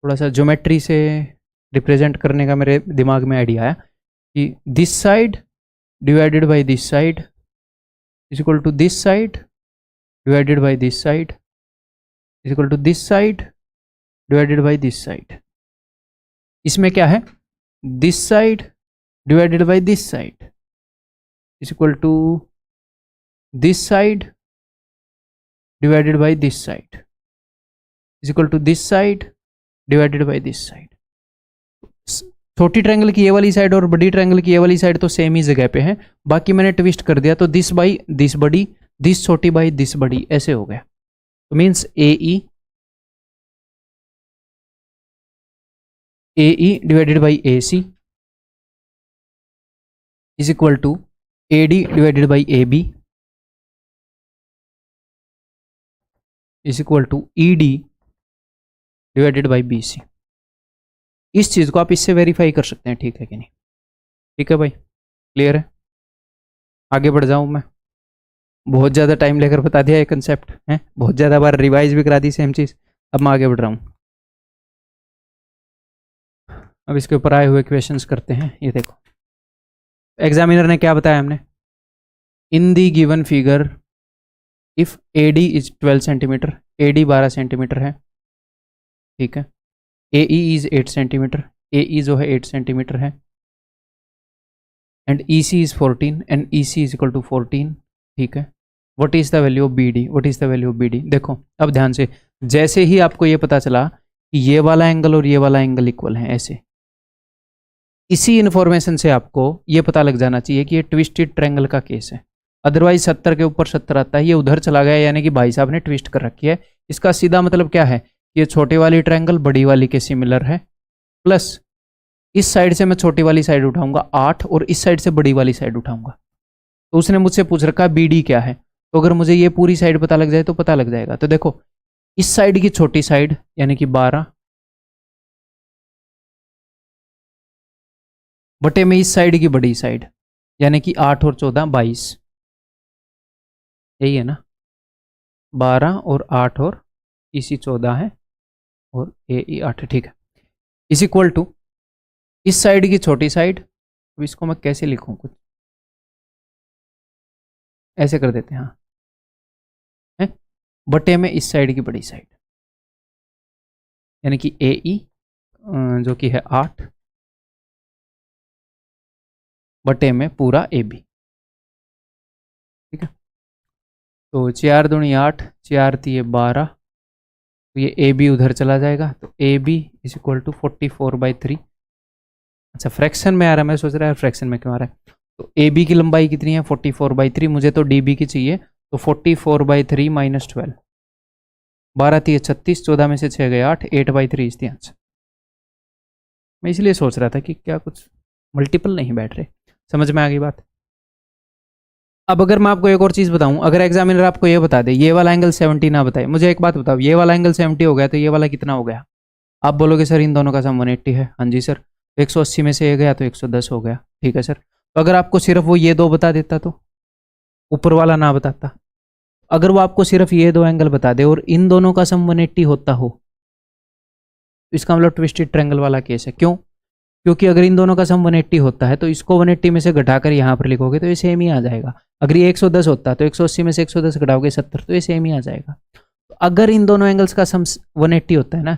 थोड़ा सा ज्योमेट्री से रिप्रेजेंट करने का मेरे दिमाग में आइडिया आया कि this side divided by this side is equal to this side divided by this side is equal to this side divided by this side. इसमें क्या है, this side divided by this side is equal to this side divided by this side is equal to this side divided by this side. छोटी triangle की ये वाली side और बड़ी triangle की ये वाली साइड तो सेम ही जगह पे है, बाकी मैंने ट्विस्ट कर दिया तो दिस बाई दिस बड़ी, दिस छोटी बाई दिस बड़ी, ऐसे हो गया। तो means A E divided by A C is equal to A D divided by A B is equal to E D divided by B C. इस चीज को आप इससे वेरीफाई कर सकते हैं, ठीक है कि नहीं? ठीक है भाई, क्लियर है? आगे बढ़ जाऊं मैं, बहुत ज़्यादा टाइम लेकर बता दिया ये कंसेप्ट है, बहुत ज़्यादा बार रिवाइज भी करा दी सेम चीज़। अब मैं आगे बढ़ रहा हूँ, अब इसके ऊपर आए हुए क्वेश्चंस करते हैं। ये देखो, एग्जामिनर ने क्या बताया हमने, in the given figure if A D is 12 centimetre, A D 12 centimetre है, ठीक है, ए ई इज 8 सेंटीमीटर, ए ई जो है 8 सेंटीमीटर है, and E C is 14 and E C is equal to 14, ठीक है। What is the value of B D, what is the value of B D? देखो अब ध्यान से, जैसे ही आपको ये पता चला कि ये वाला एंगल और ये वाला एंगल इक्वल है, ऐसे इसी इन्फॉर्मेशन से आपको ये पता लग जाना चाहिए कि ये ट्विस्टेड ट्रायंगल का केस है। अदरवाइज 70 के ऊपर 70 आता है, ये उधर चला गया, यानी कि भाई साहब ने ट्विस्ट कर रखी है। इसका सीधा मतलब क्या है, ये छोटे वाली ट्रायंगल बड़ी वाली के सिमिलर है, प्लस इस साइड से मैं छोटी वाली साइड उठाऊंगा 8 और इस साइड से बड़ी वाली साइड उठाऊंगा। तो उसने मुझसे पूछ रखा बी डी क्या है, तो अगर मुझे ये पूरी साइड पता लग जाए तो पता लग जाएगा। तो देखो, इस साइड की छोटी साइड यानी कि 12 बटे में इस साइड की बड़ी साइड यानी कि 8 और 14 22, यही है ना, 12 और 8 और इसी 14 है और ए ई 8, ठीक है, इस इक्वल टू इस साइड की छोटी साइड। अब इसको मैं कैसे लिखूं, कुछ ऐसे कर देते हैं, हाँ, है बटे में इस साइड की बड़ी साइड यानी कि ए ई जो कि है 8 बटे में पूरा ए बी, ठीक है। तो 4 दूनी 8, 4 तिये 12, तो ये ए बी उधर चला जाएगा, तो A B is equal to 44/3। अच्छा, फ्रैक्शन में आ रहा है, मैं सोच रहा है फ्रैक्शन में क्यों आ रहा है। तो ए बी की लंबाई कितनी है 44/3, मुझे तो डी बी की चाहिए, तो 44/3 माइनस 12, 12 तिये 36, 14 में से 6 गए 8, 8/3 इस दी आंसर। मैं इसलिए सोच रहा था कि क्या कुछ मल्टीपल नहीं बैठ रहे, समझ में आ गई बात। अब अगर मैं आपको एक और चीज़ बताऊं, अगर एग्जामिनर आपको ये बता दे ये वाला एंगल 70 ना बताए, मुझे एक बात बताओ, ये वाला एंगल 70 हो गया तो ये वाला कितना हो गया? आप बोलोगे सर इन दोनों का सम 180 है, हाँ जी सर, 180 में से ये गया तो 110 हो गया, ठीक है सर। तो अगर आपको सिर्फ वो ये दो बता देता तो, ऊपर वाला ना बताता, अगर वो आपको सिर्फ ये दो एंगल बता दे और इन दोनों का सम 180 होता हो, तो इसका मतलब ट्विस्टेड ट्रायंगल वाला केस है। क्यों? क्योंकि अगर इन दोनों का सम 180 होता है तो इसको 180 में से घटाकर यहाँ पर लिखोगे तो ये सेम ही आ जाएगा। अगर ये 110 होता है तो 180 में से 110 घटाओगे 70, तो ये सेम ही आ जाएगा। तो अगर इन दोनों एंगल्स का सम 180 होता है ना,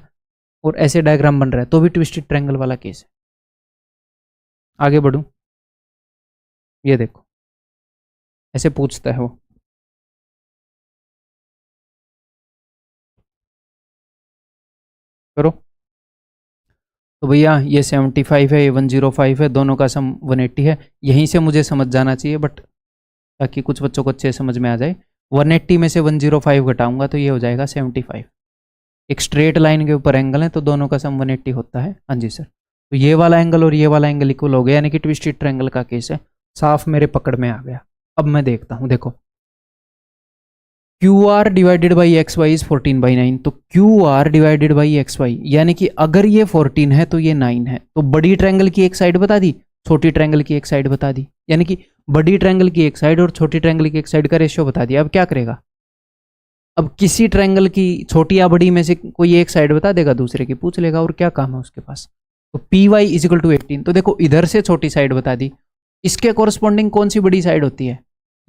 और ऐसे डायग्राम बन रहा है, तो भी ट्विस्टेड ट्रायंगल वाला केस है। आगे बढ़ूं, ये देखो ऐसे पूछता है वो, करो तो भैया ये 75 है, ये 105 है, दोनों का सम 180 है, यहीं से मुझे समझ जाना चाहिए, बट ताकि कुछ बच्चों को अच्छे समझ में आ जाए, 180 में से 105 घटाऊंगा तो ये हो जाएगा 75। एक स्ट्रेट लाइन के ऊपर एंगल है तो दोनों का सम 180 होता है। हाँ जी सर, तो ये वाला एंगल और ये वाला एंगल इक्वल हो गया, यानी कि ट्विस्टेड ट्रायंगल का केस है। साफ मेरे पकड़ में आ गया। अब मैं देखता हूँ, देखो Q R divided by X Y is 14/9। तो Q R divided by X Y, यानी कि अगर ये 14 है तो ये 9 है। तो बड़ी ट्रायंगल की एक साइड बता दी, छोटी ट्रायंगल की एक साइड बता दी, यानी कि बड़ी ट्रायंगल की एक साइड और छोटी ट्रायंगल की एक साइड का रेशियो बता दिया। अब क्या करेगा, अब किसी ट्रायंगल की छोटी या बड़ी में से कोई एक साइड बता देगा, दूसरे की पूछ लेगा, और क्या काम है उसके पास। तो P Y is equal to 18। तो देखो इधर से छोटी साइड बता दी, इसके कोरस्पॉन्डिंग कौन सी बड़ी साइड होती है,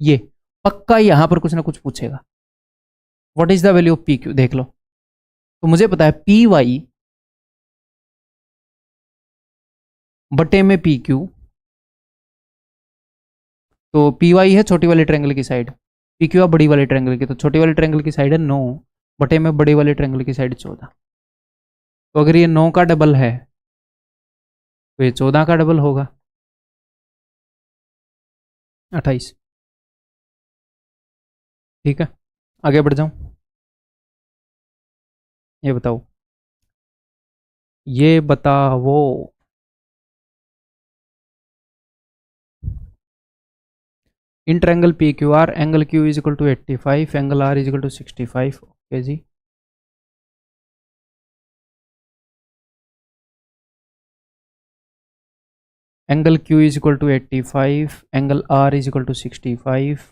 ये। पक्का यहां पर कुछ ना कुछ पूछेगा। What is the value of P Q, देख लो। तो मुझे पता है पी वाई बटे में पी क्यू। तो पी वाई है छोटी वाली ट्रायंगल की साइड, पी क्यू है बड़ी वाली ट्रायंगल की। तो छोटी वाली ट्रायंगल की साइड है 9 बटे में बड़ी वाली ट्रायंगल की साइड 14। तो अगर ये 9 का डबल है तो ये 14 का डबल होगा, 28। ठीक है, आगे बढ़ जाऊं। ये बताओ, ये बताओ, in triangle P Q R angle Q is equal to 85, angle R is equal to 65। Okay जी, angle Q is equal to 85, angle R is equal to 65।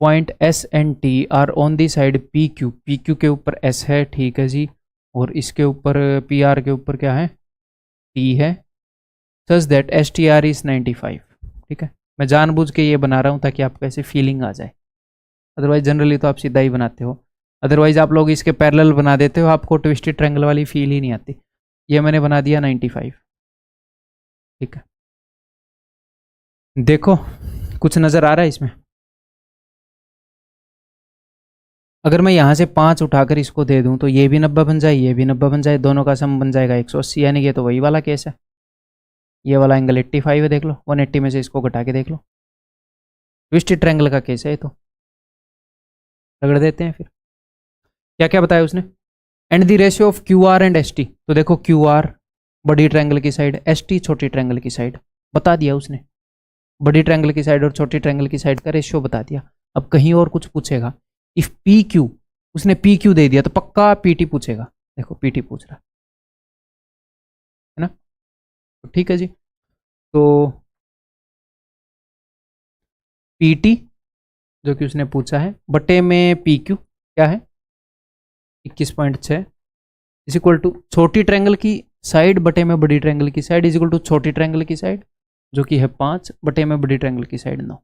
Point S and T are on the side P Q. P Q के ऊपर S है, ठीक है जी, और इसके ऊपर पी आर के ऊपर क्या है, टी है। Such that S T R is 95। ठीक है, मैं जानबूझ के ये बना रहा हूँ ताकि आपको ऐसे फीलिंग आ जाए, अदरवाइज जनरली तो आप सीधा ही बनाते हो। अदरवाइज आप लोग इसके पैरेलल बना देते हो, आपको ट्विस्टेड ट्रायंगल वाली फील ही नहीं आती। ये मैंने बना दिया 95। ठीक है, देखो कुछ नज़र आ रहा है इसमें। अगर मैं यहाँ से 5 उठाकर इसको दे दूँ तो ये भी 90 बन जाए, ये भी 90 बन जाए, दोनों का सम बन जाएगा 180, यानी कि ये तो वही वाला केस है। ये वाला एंगल 85 है, देख लो, 180 में से इसको घटा के देख लो, ट्विस्टेड ट्रायंगल का केस है ये तो। रगड़ देते हैं फिर। क्या क्या बताया उसने, and the ratio of Q R and S T. तो देखो क्यू आर बड़ी ट्रायंगल की साइड, एस टी छोटी ट्रायंगल की साइड, बता दिया उसने। बड़ी ट्रायंगल की साइड और छोटी ट्रायंगल की साइड का रेशियो बता दिया। अब कहीं और कुछ पूछेगा, इफ पी क्यू, उसने पी क्यू दे दिया तो पक्का पी टी पूछेगा। देखो पी टी पूछ रहा है ना, तो ठीक है जी। तो पी टी जो कि उसने पूछा है बटे में पी क्यू क्या है 21.6 इज इक्वल टू छोटी ट्रायंगल की साइड बटे में बड़ी ट्रायंगल की साइड इज इक्वल टू छोटी ट्रायंगल की साइड जो कि है 5 बटे में बड़ी ट्रायंगल की साइड 9।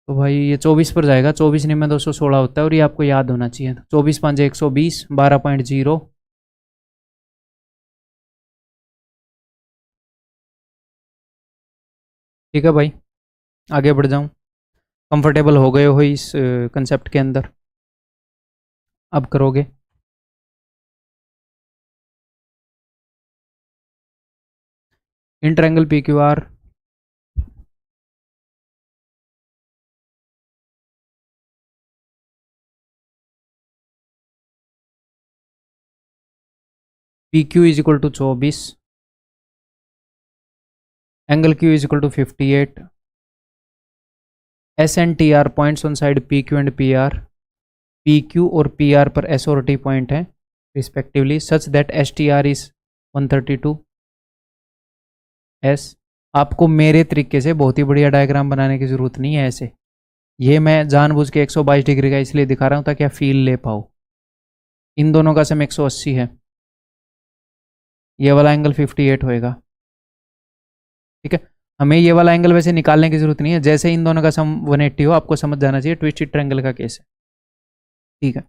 तो भाई ये 24 पर जाएगा, 24 नहीं में 216 होता है, और ये आपको याद होना चाहिए। 24 5 120, 12.0। ठीक है भाई, आगे बढ़ जाऊं। कंफर्टेबल हो गए हो इस कंसेप्ट के अंदर, अब करोगे। In triangle P Q R P Q is equal to 24, angle Q is equal to 58, S and T are points on side P Q and P R. P Q और P R पर S और T point है respectively, such that S T R is 132 S. आपको मेरे तरीके से बहुत ही बढ़िया डायग्राम बनाने की ज़रूरत नहीं है ऐसे, ये मैं जानबूझ के 122 डिग्री का इसलिए दिखा रहा हूँ ताकि आप फील ले पाओ। इन दोनों का सम 180 है, ये वाला एंगल 58 होएगा। ठीक है, हमें ये वाला एंगल वैसे निकालने की जरूरत नहीं है, जैसे इन दोनों का सम 180 हो आपको समझ जाना चाहिए ट्विस्टेड ट्रायंगल का केस है। ठीक है,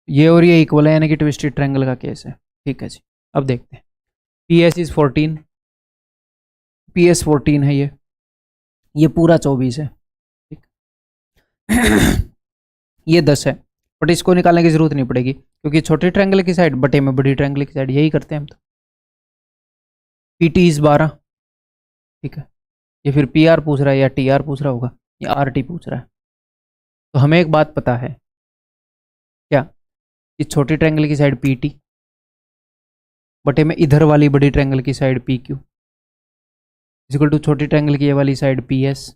ये और ये इक्वल है यानी कि ट्विस्टेड ट्रायंगल का केस है। ठीक है जी, अब देखते हैं। P S is 14, P S 14 है, ये पूरा 24 है। ठीक ये 10 है, बट इसको निकालने की जरूरत नहीं पड़ेगी क्योंकि छोटे ट्रायंगल की साइड बटे में बड़ी ट्रायंगल की साइड, यही करते हैं हम तो। P T is 12। ठीक है, ये फिर पी आर पूछ रहा है या टी आर पूछ रहा होगा या आर टी पूछ रहा है। तो हमें एक बात पता है, इस छोटी ट्रायंगल की साइड पी टी बटे में इधर वाली बड़ी ट्रायंगल की side P Q equal to छोटी ट्रायंगल की ये वाली साइड पी एस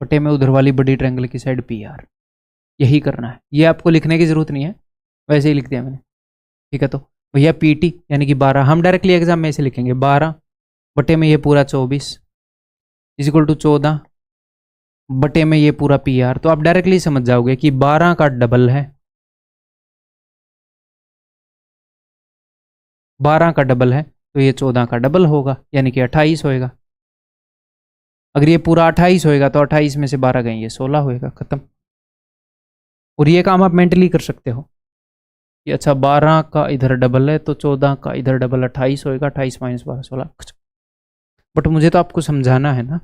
बटे में उधर वाली बड़ी ट्रायंगल की साइड पी आर। यही करना है, ये आपको लिखने की जरूरत नहीं है, वैसे ही लिख दिया मैंने। ठीक है, तो भैया पी टी यानी कि 12, हम डायरेक्टली एग्जाम में ऐसे लिखेंगे 12 बटे में ये पूरा 24 इक्वल टू 14 बटे में ये पूरा पी आर। तो आप डायरेक्टली समझ जाओगे कि 12 का डबल है, 12 का डबल है तो ये 14 का डबल होगा यानी कि 28 होएगा। अगर ये पूरा 28 होएगा तो 28 में से 12 गए ये 16 होएगा, खत्म। और ये काम आप मेंटली कर सकते हो कि अच्छा 12 का इधर डबल है तो 14 का इधर डबल 28 होएगा, 28 माइनस 12 16। बट मुझे तो आपको समझाना है ना,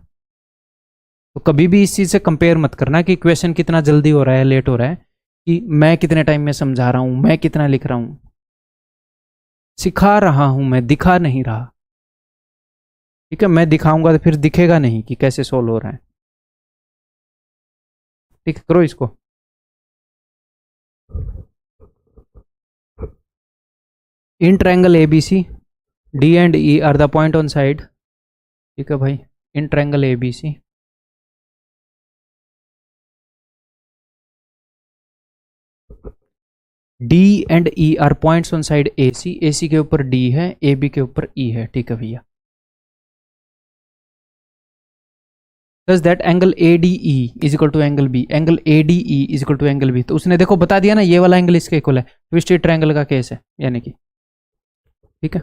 तो कभी भी इस चीज़ से कंपेयर मत करना कि क्वेश्चन कितना जल्दी हो रहा है लेट हो रहा है, कि मैं कितने टाइम में समझा रहा हूँ, मैं कितना लिख रहा हूँ। सिखा रहा हूँ मैं, दिखा नहीं रहा। ठीक है, मैं दिखाऊंगा तो फिर दिखेगा नहीं कि कैसे सोल्व हो रहा है। ठीक है, करो इसको। In triangle A B C D and E are the point on side. ठीक है भाई, in triangle A B C D and E are points on side A C के ऊपर डी है, ए बी के ऊपर ई है। ठीक है भैया, does that angle ADE is equal to angle B, angle ADE is equal to angle B। तो उसने देखो बता दिया ना, ये वाला एंगल इसके इक्वल है, ट्विस्टेड ट्रायंगल का केस है यानी कि। ठीक है,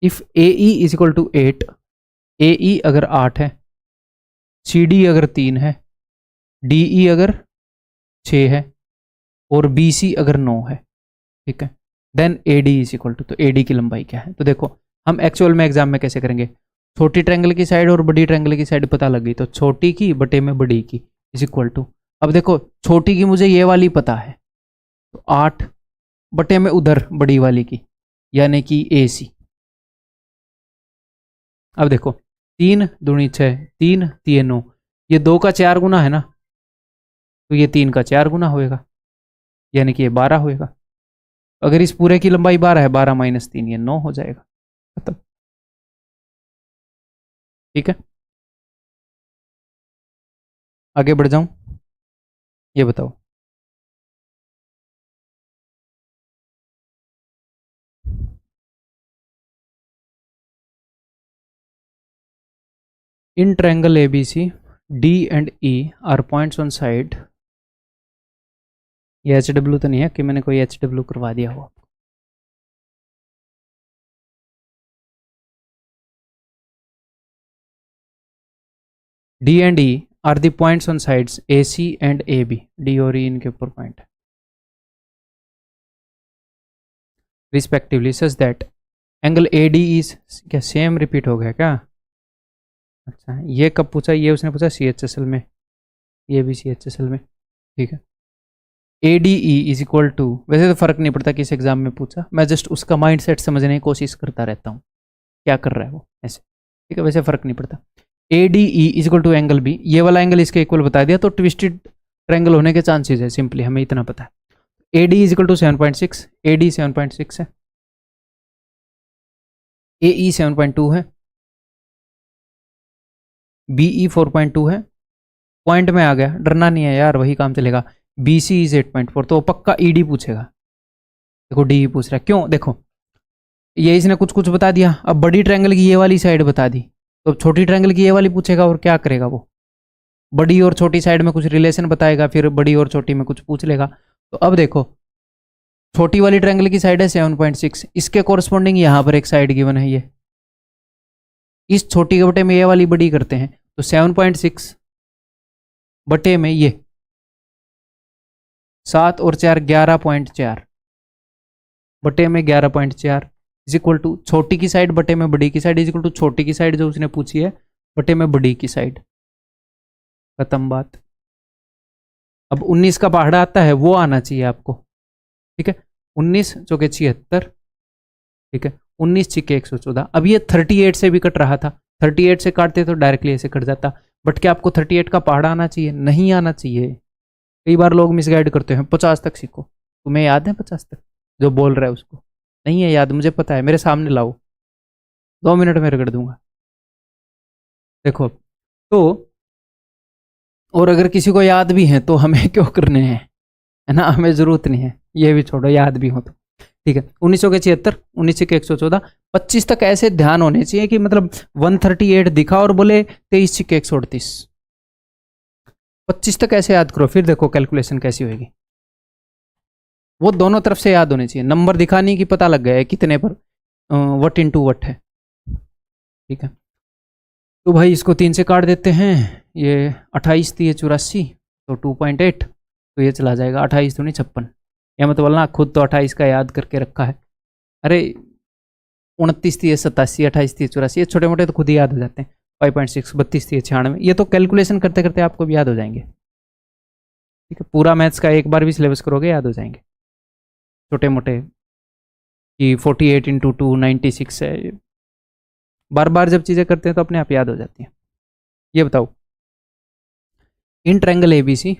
if AE is equal to 8, AE अगर 8 है, CD अगर 3 है, DE अगर 6 है और BC अगर 9 है, ठीक है, then AD is equal to, तो AD की लंबाई क्या है। तो देखो हम एक्चुअल में एग्जाम में कैसे करेंगे, छोटी ट्रायंगल की साइड और बड़ी ट्रायंगल की साइड पता लग गई तो छोटी की बटे में बड़ी की इज इक्वल टू, अब देखो छोटी की मुझे ये वाली पता है तो 8 बटे में उधर बड़ी वाली की यानी कि ए सी। अब देखो 3 दूनी 6, 3 3 9, ये 2 का 4 गुना है ना, तो ये 3 का 4 गुना होएगा यानी कि ये 12 होएगा। अगर इस पूरे की लंबाई 12 है, 12 माइनस 3 ये 9 हो जाएगा, खत्म। ठीक है, आगे बढ़ जाऊं, ये बताओ in triangle A B C D and E are points on side, ये एच डब्ल्यू तो नहीं है कि मैंने कोई एच डब्ल्यू करवा दिया हो। D and E are the points on sides A C and A B, D और ई इनके ऊपर पॉइंट है respectively, such that angle A D is, क्या सेम रिपीट हो गया क्या। अच्छा, ये कब पूछा, ये उसने पूछा सी एच एस एल में, ये भी सी एच एस एल में। ठीक है, A D E is equal to, वैसे तो फर्क नहीं पड़ता किस एग्जाम में पूछा, मैं जस्ट उसका माइंड सेट समझने की कोशिश करता रहता हूँ क्या कर रहा है वो ऐसे। ठीक है, वैसे फर्क नहीं पड़ता। A D E is equal to angle B, ये वाला एंगल इसके इक्वल बता दिया तो ट्विस्टेड ट्रायंगल होने के चांसेस है, सिंपली हमें इतना पता है। A D is equal to 7.6, A D 7.6 है, ए ई 7.2 है, बी ई 4.2 है, पॉइंट में आ गया, डरना नहीं है यार, वही काम चलेगा। बी सी इज 8.4, तो पक्का ई डी पूछेगा। देखो डी पूछ रहा है, क्यों, देखो ये इसने कुछ कुछ बता दिया, अब बड़ी ट्रायंगल की ये वाली साइड बता दी, तो छोटी ट्रायंगल की ये वाली पूछेगा और क्या करेगा वो, बड़ी और छोटी साइड में कुछ रिलेशन बताएगा, फिर बड़ी और छोटी में कुछ पूछ लेगा। तो अब देखो छोटी वाली ट्रायंगल की साइड है 7.6, इसके कोरस्पॉन्डिंग यहाँ पर एक साइड गिवन है, ये इस छोटी के बटे में ये वाली बड़ी करते हैं, तो 7.6 बटे में ये 7 और 4 11.4 बटे में 11.4 इज इक्वल टू छोटी की साइड बटे में बड़ी की साइड इज इक्वल टू छोटी की साइड जो उसने पूछी है बटे में बड़ी की साइड, खत्म बात। अब 19 का पहाड़ा आता है वो आना चाहिए आपको। ठीक है, 19 चौके 76, ठीक है, 19 छिके 114। अब ये 38 से भी कट रहा था, 38 से काटते तो डायरेक्टली ऐसे कट जाता, बट क्या आपको 38 का पहाड़ा आना चाहिए, नहीं आना चाहिए। कई बार लोग मिसगाइड करते हैं 50 तक सीखो, तुम्हें याद है 50 तक जो बोल रहा है उसको? नहीं है याद, मुझे पता है, मेरे सामने लाओ, 2 मिनट में रगड़ दूंगा। देखो तो, और अगर किसी को याद भी है तो हमें क्यों करने हैं, है ना, हमें जरूरत नहीं है, ये भी छोड़ो, याद भी हो तो ठीक है। 1900 के 76, 1900 के 114, 25 तक ऐसे ध्यान होने चाहिए कि मतलब 138 दिखा और बोले 23 के 138, 25 तक ऐसे याद करो, फिर देखो कैलकुलेशन कैसी होगी। वो दोनों तरफ से याद होने चाहिए, नंबर दिखा नहीं कि पता लग गया है कितने पर वट इंटू वट है, ठीक है। तो भाई इसको 3 से काट देते हैं, ये 28 थी, ये 84, तो 2.8, तो ये चला जाएगा 28 दूनी 56। या मत बोलना खुद तो 28 का याद करके रखा है, अरे 29 थी 87, 28 थी 84, ये छोटे मोटे तो खुद ही याद हो जाते हैं। 5.6, 32 थी 96, ये तो कैलकुलेशन करते करते आपको भी याद हो जाएंगे, ठीक है। पूरा मैथ्स का एक बार भी सिलेबस करोगे याद हो जाएंगे, छोटे मोटे कि 48 इंटू 2 96 है, बार बार जब चीज़ें करते हैं तो अपने आप याद हो जाती हैं। ये बताओ, in triangle ABC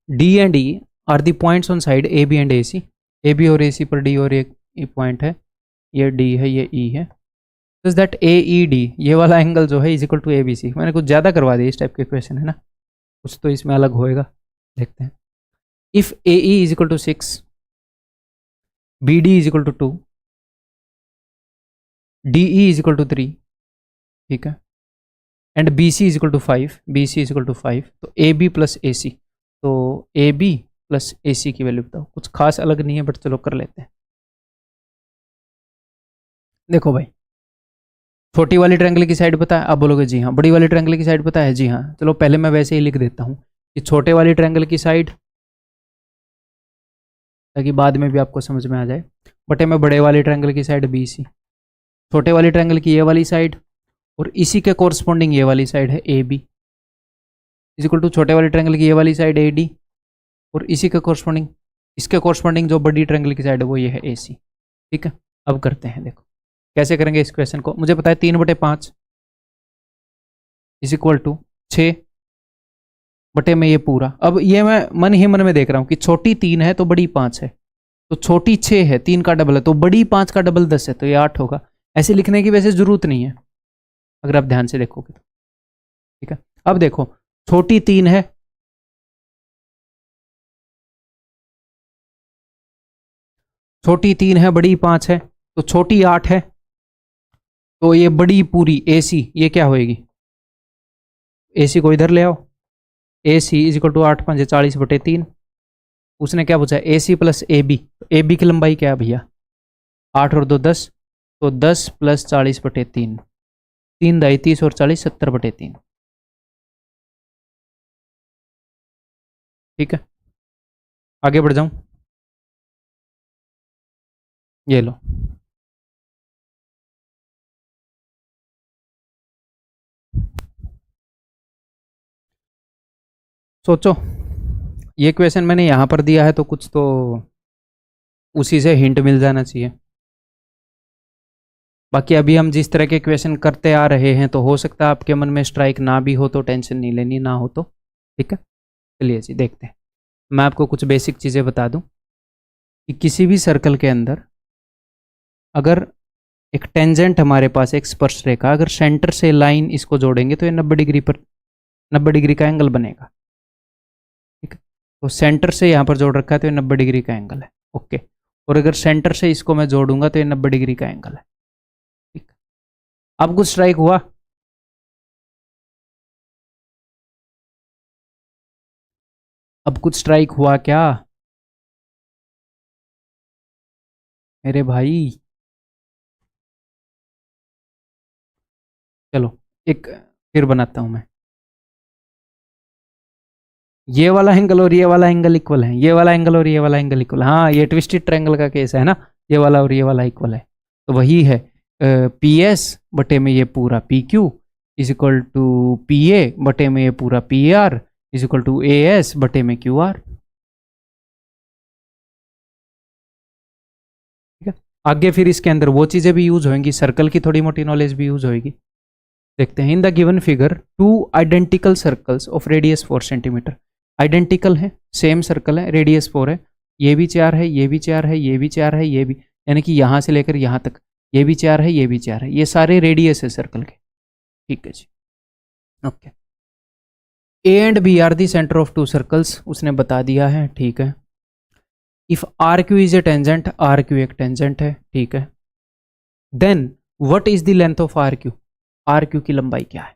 D and E are the points on side AB and AC, AB और AC पर D और एक पॉइंट है, ये D है, ये E है, तो दैट AED, ये वाला एंगल जो है इज इक्वल टू ABC। मैंने कुछ ज़्यादा करवा दिया इस टाइप के क्वेश्चन, है ना, कुछ तो इसमें अलग होएगा, देखते हैं। If AE is equal to 6, BD is equal to 2, DE is equal to 3, ठीक है, and BC is equal to 5, BC is equal to 5, तो AB प्लस AC, तो AB प्लस AC की वैल्यू बताओ। कुछ खास अलग नहीं है बट चलो कर लेते हैं। देखो भाई, छोटी वाली ट्रायंगल की साइड पता है, आप बोलोगे जी हाँ। बड़ी वाली ट्रायंगल की साइड पता है, जी हाँ। चलो पहले मैं वैसे ही लिख देता हूँ कि छोटे वाली ट्रायंगल की साइड, ताकि बाद में भी आपको समझ में आ जाए, बटे में बड़े वाली ट्रायंगल की साइड BC, छोटे वाली ट्रायंगल की ये वाली साइड, और इसी के कोरस्पॉन्डिंग ये वाली साइड है AB, इज इक्वल टू छोटे वाली ट्रायंगल की ये वाली साइड AD, और इसी के कोरस्पॉन्डिंग, इसके कोरस्पॉन्डिंग जो बड़ी ट्रायंगल की साइड है वो ये है AC, ठीक है। अब करते हैं, देखो कैसे करेंगे इस क्वेश्चन को। मुझे पता है 3/5 इज इक्वल टू 6 बटे में ये पूरा। अब ये मैं मन ही मन में देख रहा हूँ कि छोटी 3 है तो बड़ी 5 है, तो छोटी 6 है, 3 का डबल है, तो बड़ी 5 का डबल 10 है, तो ये 8 होगा। ऐसे लिखने की वैसे जरूरत नहीं है अगर आप ध्यान से देखोगे तो, ठीक है। अब देखो, छोटी 3 है, छोटी 3 है, बड़ी 5 है, तो छोटी 8 है, तो ये बड़ी पूरी AC ये क्या होएगी, AC को इधर ले आओ, AC इज इक्वल टू 8 5 40/3। उसने क्या पूछा, AC प्लस AB, तो AB की लंबाई क्या है भैया, 8 और 2 10, तो 10 प्लस 40/3, 3 दाई 30 और 40 70/3, ठीक है। आगे बढ़ जाऊं, ये लो, सोचो, ये क्वेश्चन मैंने यहां पर दिया है तो कुछ तो उसी से हिंट मिल जाना चाहिए। बाकी अभी हम जिस तरह के क्वेश्चन करते आ रहे हैं तो हो सकता है आपके मन में स्ट्राइक ना भी हो, तो टेंशन नहीं लेनी, ना हो तो ठीक है। चलिए जी देखते हैं। मैं आपको कुछ बेसिक चीज़ें बता दूं कि किसी भी सर्कल के अंदर अगर एक टेंजेंट हमारे पास, एक स्पर्श रेखा, अगर सेंटर से लाइन इसको जोड़ेंगे तो ये 90 डिग्री पर 90 डिग्री का एंगल बनेगा, ठीक है। तो सेंटर से यहाँ पर जोड़ रखा है तो ये 90 डिग्री का एंगल है, ओके। और अगर सेंटर से इसको मैं जोड़ूंगा तो ये 90 डिग्री का एंगल है, ठीक। अब कुछ स्ट्राइक हुआ, अब कुछ स्ट्राइक हुआ क्या मेरे भाई? चलो एक फिर बनाता हूं मैं, ये वाला एंगल और ये वाला एंगल इक्वल है, ये वाला एंगल और ये वाला एंगल इक्वल, हाँ ये ट्विस्टेड ट्रायंगल का केस है ना, ये वाला और ये वाला इक्वल है, तो वही है PS बटे में ये पूरा PQ is equal to PA बटे में ये पूरा PR is equal to AS बटे में QR, ठीक है। आगे फिर इसके अंदर वो चीज़ें भी यूज होंगी, सर्कल की थोड़ी मोटी नॉलेज भी यूज होगी, देखते हैं। In the given figure 2 identical circles of radius 4 centimetre. Identical है, सेम सर्कल है, रेडियस 4 है, ये भी 4 है, ये भी 4 है, ये भी 4 है, ये भी, यानी कि यहाँ से लेकर यहाँ तक ये भी 4 है, ये भी 4 है, ये सारे रेडियस है सर्कल के। ठीक है जी, okay. A and B are the centre of two circles, उसने बता दिया है, ठीक है। If R Q is a tangent, R Q एक टेंजेंट है, ठीक है। Then what is the length of R Q, R Q की लंबाई क्या है।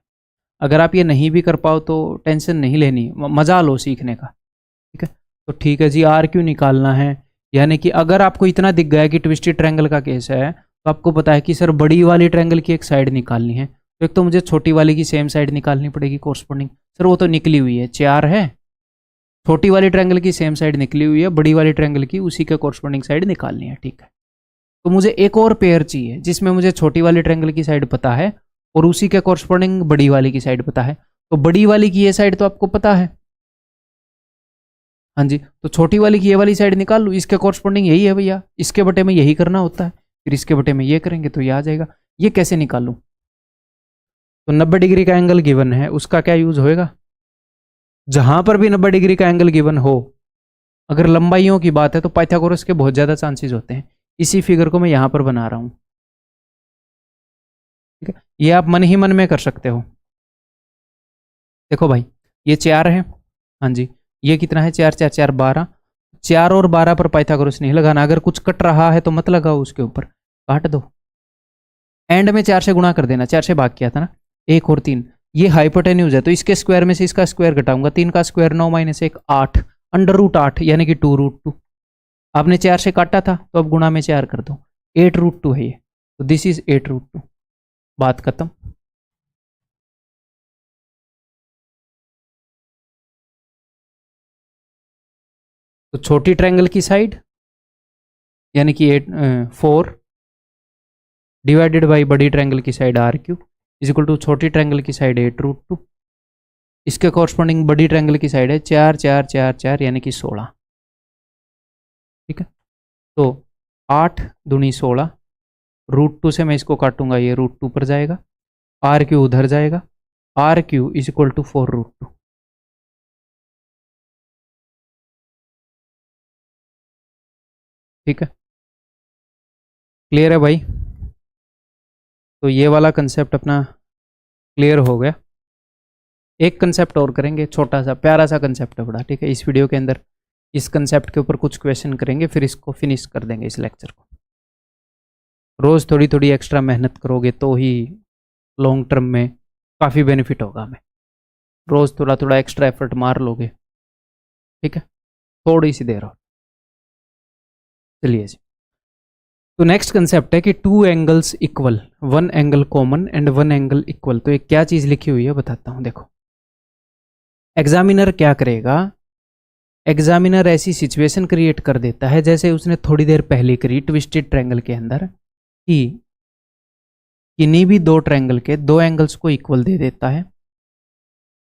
अगर आप ये नहीं भी कर पाओ तो टेंशन नहीं लेनी, मजा लो सीखने का, ठीक है। तो ठीक है जी, आर क्यू निकालना है, यानी कि अगर आपको इतना दिख गया कि ट्विस्टेड ट्रायंगल का केस है, तो आपको पता है कि सर बड़ी वाली ट्रायंगल की एक साइड निकालनी है, तो एक तो मुझे छोटी वाली की सेम साइड निकालनी पड़ेगी कोरस्पोंडिंग। सर वो तो निकली हुई है, 4 है, छोटी वाली ट्रायंगल की सेम साइड निकली हुई है, बड़ी वाली ट्रायंगल की उसी के कोरस्पोंडिंग साइड निकालनी है, ठीक है। तो मुझे एक और पेयर चाहिए जिसमें मुझे छोटी वाली ट्रायंगल की साइड पता है और उसी के कोरस्पोंडिंग बड़ी वाली की साइड पता है। तो बड़ी वाली की ये साइड तो आपको पता है, हाँ जी, तो छोटी वाली की ये वाली साइड निकाल लूँ, इसके कोरस्पोंडिंग यही है भैया, इसके बटे में यही करना होता है, फिर इसके बटे में ये करेंगे तो ये आ जाएगा। ये कैसे निकालूं, तो 90 डिग्री का एंगल गिवन है, उसका क्या यूज होएगा, जहां पर भी 90 डिग्री का एंगल गिवन हो, अगर लंबाइयों की बात है तो पाइथागोरस के बहुत ज्यादा चांसेस होते हैं। इसी फिगर को मैं यहां पर बना रहा हूं, ठीक है। ये आप मन ही मन में कर सकते हो। देखो भाई, ये 4 है, हाँ जी, ये कितना है, 4 4 4 12, 4 और 12 पर पाइथागोरस नहीं लगाना, अगर कुछ कट रहा है तो मत लगाओ उसके ऊपर, काट दो। एंड में 4 से गुणा कर देना, 4 से भाग किया था ना, 1 और 3, ये हाइपोटेन्यूज है तो इसके स्क्वायर में से इसका स्क्वायर घटाऊंगा, 3 का स्क्वायर 9 माइनस 1 8, अंडर रूट 8 यानी कि 2√2। आपने 4 से काटा था तो अब गुणा में 4 कर दो, 8√2 है ये, तो दिस इज 8√2, बात खत्म। तो छोटी ट्रायंगल की साइड यानी कि 4 डिवाइडेड बाई बड़ी ट्रायंगल की side R³ is equal to छोटी ट्रायंगल की साइड 8√2, इसके कॉरस्पॉन्डिंग बड़ी ट्रायंगल की साइड है 4 4 4 4 यानी कि 16, ठीक है। तो 8 दूनी 16, √2 से मैं इसको काटूंगा, ये √2 पर जाएगा, R³ उधर जाएगा, R³ इज इक्वल टू 4√2, ठीक है। क्लियर है भाई, तो ये वाला कंसेप्ट अपना क्लियर हो गया। एक कंसेप्ट और करेंगे, छोटा सा प्यारा सा कंसेप्ट है बड़ा, ठीक है। इस वीडियो के अंदर इस कंसेप्ट के ऊपर कुछ क्वेश्चन करेंगे, फिर इसको फिनिश कर देंगे इस लेक्चर को। रोज़ थोड़ी थोड़ी एक्स्ट्रा मेहनत करोगे तो ही लॉन्ग टर्म में काफ़ी बेनिफिट होगा हमें। रोज़ थोड़ा थोड़ा एक्स्ट्रा एफर्ट मार लोगे, ठीक है, थोड़ी सी देर और। चलिए जी, तो नेक्स्ट कंसेप्ट है कि 2 angles equal, 1 angle common and 1 angle equal. तो एक क्या चीज़ लिखी हुई है बताता हूँ, देखो। एग्जामिनर क्या करेगा, एग्जामिनर ऐसी सिचुएशन क्रिएट कर देता है जैसे उसने थोड़ी देर पहले करी ट्विस्टेड ट्रायंगल के अंदर, कि किन्हीं भी 2 ट्रायंगल के 2 एंगल्स को इक्वल दे देता है,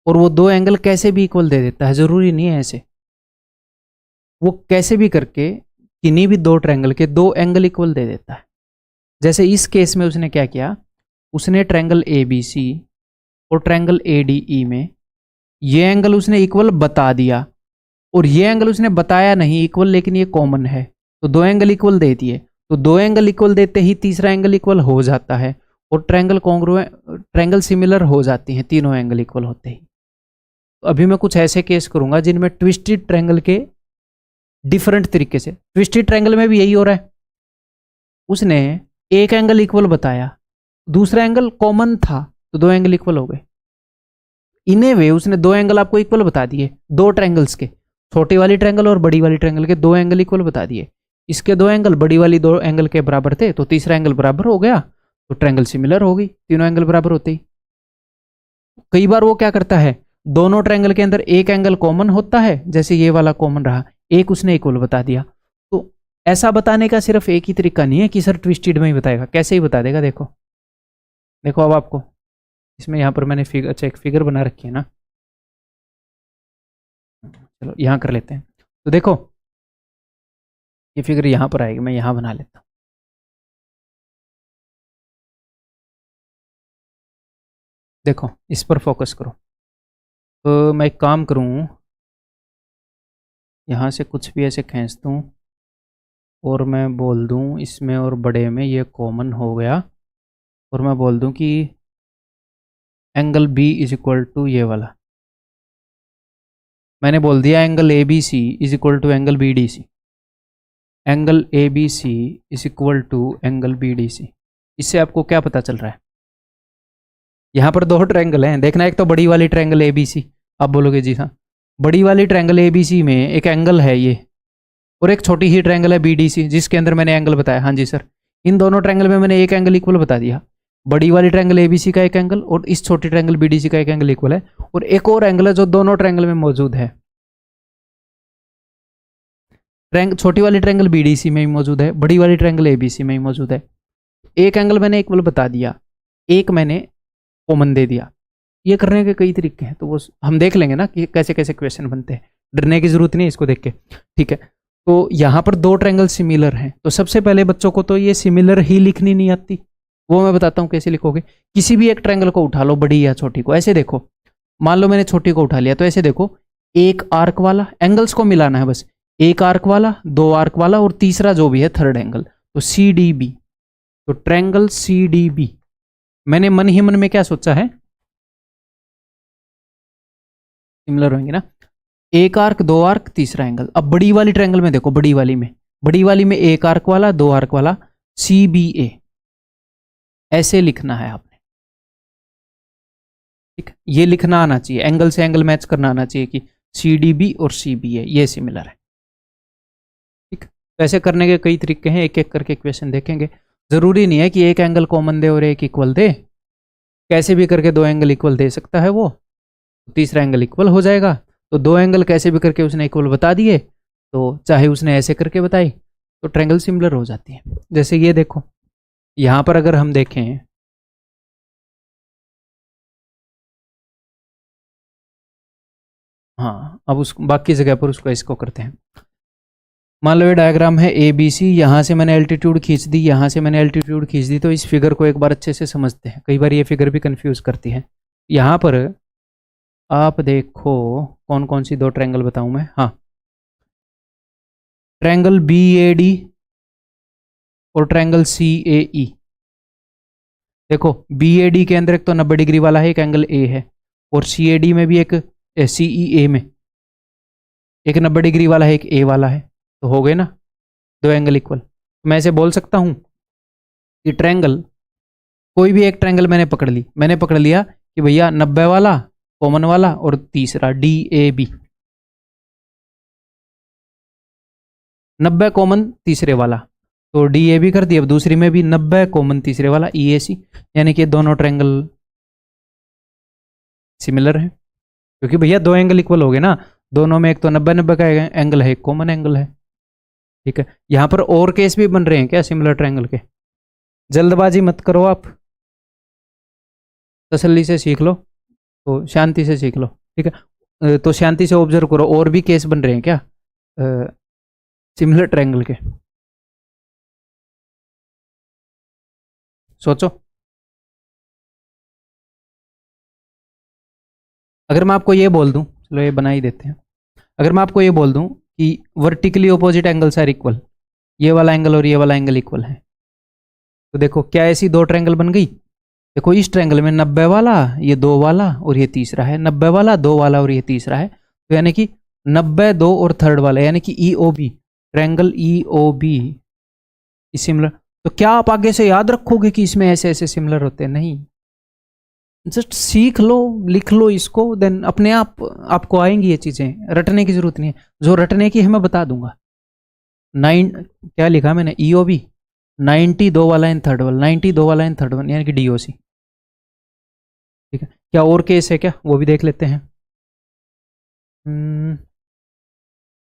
और वो 2 एंगल कैसे भी इक्वल दे देता है, जरूरी नहीं है ऐसे, वो कैसे भी करके किन्हीं भी 2 ट्रायंगल के 2 एंगल इक्वल दे देता है। जैसे इस केस में उसने क्या किया, उसने ट्रायंगल ABC और ट्रायंगल ADE में ये एंगल उसने इक्वल बता दिया, और ये एंगल उसने बताया नहीं इक्वल, लेकिन ये कॉमन है, तो 2 एंगल इक्वल दे दिए। तो 2 एंगल इक्वल देते ही तीसरा एंगल इक्वल हो जाता है, और ट्रायंगल कॉन्ग्रुएंट, ट्रायंगल सिमिलर हो जाती हैं तीनों एंगल इक्वल होते ही। तो अभी मैं कुछ ऐसे केस करूंगा जिनमें ट्विस्टेड ट्रायंगल के डिफरेंट तरीके से, ट्विस्टेड ट्रायंगल में भी यही हो रहा है, उसने एक एंगल इक्वल बताया, दूसरा एंगल कॉमन था, तो 2 एंगल इक्वल हो गए। इन्हें वे उसने 2 एंगल आपको इक्वल बता दिए, 2 ट्रायंगल्स के, छोटी वाली ट्रायंगल और बड़ी वाली ट्रायंगल के 2 एंगल इक्वल बता दिए। इसके 2 एंगल बड़ी वाली 2 एंगल के बराबर थे, तो तीसरा एंगल बराबर हो गया, तो ट्रायंगल सिमिलर हो गई, तीनों एंगल बराबर होते ही। कई बार वो क्या करता है, दोनों ट्रायंगल के अंदर एक एंगल कॉमन होता है, जैसे ये वाला कॉमन रहा, एक उसने इक्वल बता दिया। तो ऐसा बताने का सिर्फ एक ही तरीका नहीं है कि सर ट्विस्टेड में ही बताएगा, कैसे ही बता देगा। देखो देखो, अब आपको इसमें यहाँ पर मैंने फिगर, अच्छा एक फिगर बना रखी है ना, चलो यहाँ कर लेते हैं। तो देखो ये फिगर यहाँ पर आएगी, मैं यहाँ बना लेता हूँ। देखो इस पर फोकस करो। तो मैं एक काम करूँ, यहाँ से कुछ भी ऐसे खींच दूँ और मैं बोल दूँ इसमें और बड़े में ये कॉमन हो गया, और मैं बोल दूँ कि angle B is equal to ये वाला। मैंने बोल दिया angle A B C is equal to angle B D C. Angle A B C is equal to angle B D C. इससे आपको क्या पता चल रहा है? यहाँ पर दो ट्रायंगल हैं, देखना, एक तो बड़ी वाली ट्रायंगल ए बी सी। आप बोलोगे जी हाँ, बड़ी वाली ट्रायंगल ए बी सी में एक एंगल है ये, और एक छोटी ही ट्रायंगल है बी डी सी जिसके अंदर मैंने एंगल बताया। हाँ जी सर, इन दोनों ट्रायंगल में मैंने एक एंगल इक्वल बता दिया। बड़ी वाली ट्रायंगल ए बी सी का एक एंगल और इस छोटी ट्रायंगल बी डी सी का एक एंगल इक्वल है, और एक और एंगल है जो दोनों ट्रायंगल में मौजूद है। छोटी वाली ट्रायंगल बी डी सी में ही मौजूद है, बड़ी वाली ट्रायंगल ए बी सी में ही मौजूद है। एक एंगल मैंने इक्वल बता दिया, एक मैंने कॉमन दे दिया। ये करने के कई तरीके हैं, तो वो हम देख लेंगे ना कि कैसे कैसे क्वेश्चन बनते हैं। डरने की जरूरत नहीं इसको देख के, ठीक है। तो यहाँ पर दो ट्रायंगल सिमिलर हैं, तो सबसे पहले बच्चों को तो ये सिमिलर ही लिखनी नहीं आती, वो मैं बताता हूँ कैसे लिखोगे। किसी भी एक ट्रायंगल को उठा लो, बड़ी या छोटी को, ऐसे देखो। मान लो मैंने छोटी को उठा लिया, तो ऐसे देखो, एक आर्क वाला, एंगल्स को मिलाना है बस, एक आर्क वाला, दो आर्क वाला, और तीसरा जो भी है थर्ड एंगल, तो सी डी बी। तो ट्रायंगल सी डी बी, मैंने मन ही मन में क्या सोचा है, सिमिलर होंगे ना, एक आर्क, दो आर्क, तीसरा एंगल। अब बड़ी वाली ट्रायंगल में देखो, बड़ी वाली में एक आर्क वाला, दो आर्क वाला, सी बी ए, ऐसे लिखना है आपने, ठीक है। ये लिखना आना चाहिए, एंगल से एंगल मैच करना आना चाहिए कि सी डी बी और सी बी ए ये सिमिलर है, ठीक। तो ऐसे करने के कई तरीके हैं, एक एक करके क्वेश्चन देखेंगे। जरूरी नहीं है कि एक एंगल कॉमन दे और एक इक्वल दे, कैसे भी करके दो एंगल इक्वल दे सकता है वो, तीसरा एंगल इक्वल हो जाएगा। तो दो एंगल कैसे भी करके उसने इक्वल बता दिए, तो चाहे उसने ऐसे करके बताई, तो ट्रायंगल सिमिलर हो जाती है। जैसे ये देखो, यहाँ पर अगर हम देखें, हाँ, अब उस बाकी जगह पर उसको इसको करते हैं। मान लो ये डायग्राम है ए बी सी, यहाँ से मैंने एल्टीट्यूड खींच दी, यहाँ से मैंने एल्टीट्यूड खींच दी। तो इस फिगर को एक बार अच्छे से समझते हैं, कई बार ये फिगर भी कंफ्यूज करती है। यहाँ पर आप देखो कौन कौन सी दो ट्रायंगल बताऊं मैं, हाँ, ट्रायंगल बी ए डी और ट्रायंगल सी ए ई। देखो बी ए डी के अंदर एक तो 90 डिग्री वाला है, एक एंगल ए है, और सी ए डी में भी एक, सी ई ए में एक 90 डिग्री वाला है, एक ए वाला है। तो हो गए ना दो एंगल इक्वल। तो मैं ऐसे बोल सकता हूं कि ट्रायंगल, कोई भी एक ट्रायंगल मैंने पकड़ लिया कि भैया 90 वाला कॉमन वाला और तीसरा डी ए बी, 90 कॉमन तीसरे वाला, तो डी ए बी कर दिया। अब दूसरी में भी 90 कॉमन तीसरे वाला ई ए सी, यानी कि दोनों ट्रायंगल सिमिलर है, क्योंकि भैया दो एंगल इक्वल हो गए ना, दोनों में एक तो 90-90 का एंगल है, एक कॉमन एंगल है, ठीक है। यहां पर और केस भी बन रहे हैं क्या सिमिलर ट्रायंगल के? जल्दबाजी मत करो आप, तसल्ली से सीख लो, तो शांति से सीख लो, ठीक है। तो शांति से ऑब्जर्व करो, और भी केस बन रहे हैं क्या सिमिलर ट्रायंगल के, सोचो। अगर मैं आपको ये बोल दूं, चलो ये बना ही देते हैं, अगर मैं आपको ये बोल दूं कि vertically opposite angles are equal, ये वाला एंगल और ये वाला एंगल इक्वल है, तो देखो क्या ऐसी दो ट्रायंगल बन गई। देखो इस ट्रायंगल में 90 वाला, ये दो वाला और ये तीसरा है, 90 वाला, दो वाला और ये तीसरा है, तो यानी कि 90 दो और थर्ड वाला, यानी कि E O B, triangle E O B similar. तो क्या आप आगे से याद रखोगे कि इसमें ऐसे ऐसे सिमिलर होते हैं? नहीं, जस्ट सीख लो, लिख लो इसको, देन अपने आप आपको आएंगी ये चीजें, रटने की जरूरत नहीं है। जो रटने की है मैं बता दूंगा। क्या लिखा मैंने, ई ओ बी 90 दो वाला इन थर्ड वाला, 90 दो वाला इन थर्ड वाला, यानी कि डी ओ सी, ठीक है। क्या और केस है क्या, वो भी देख लेते हैं।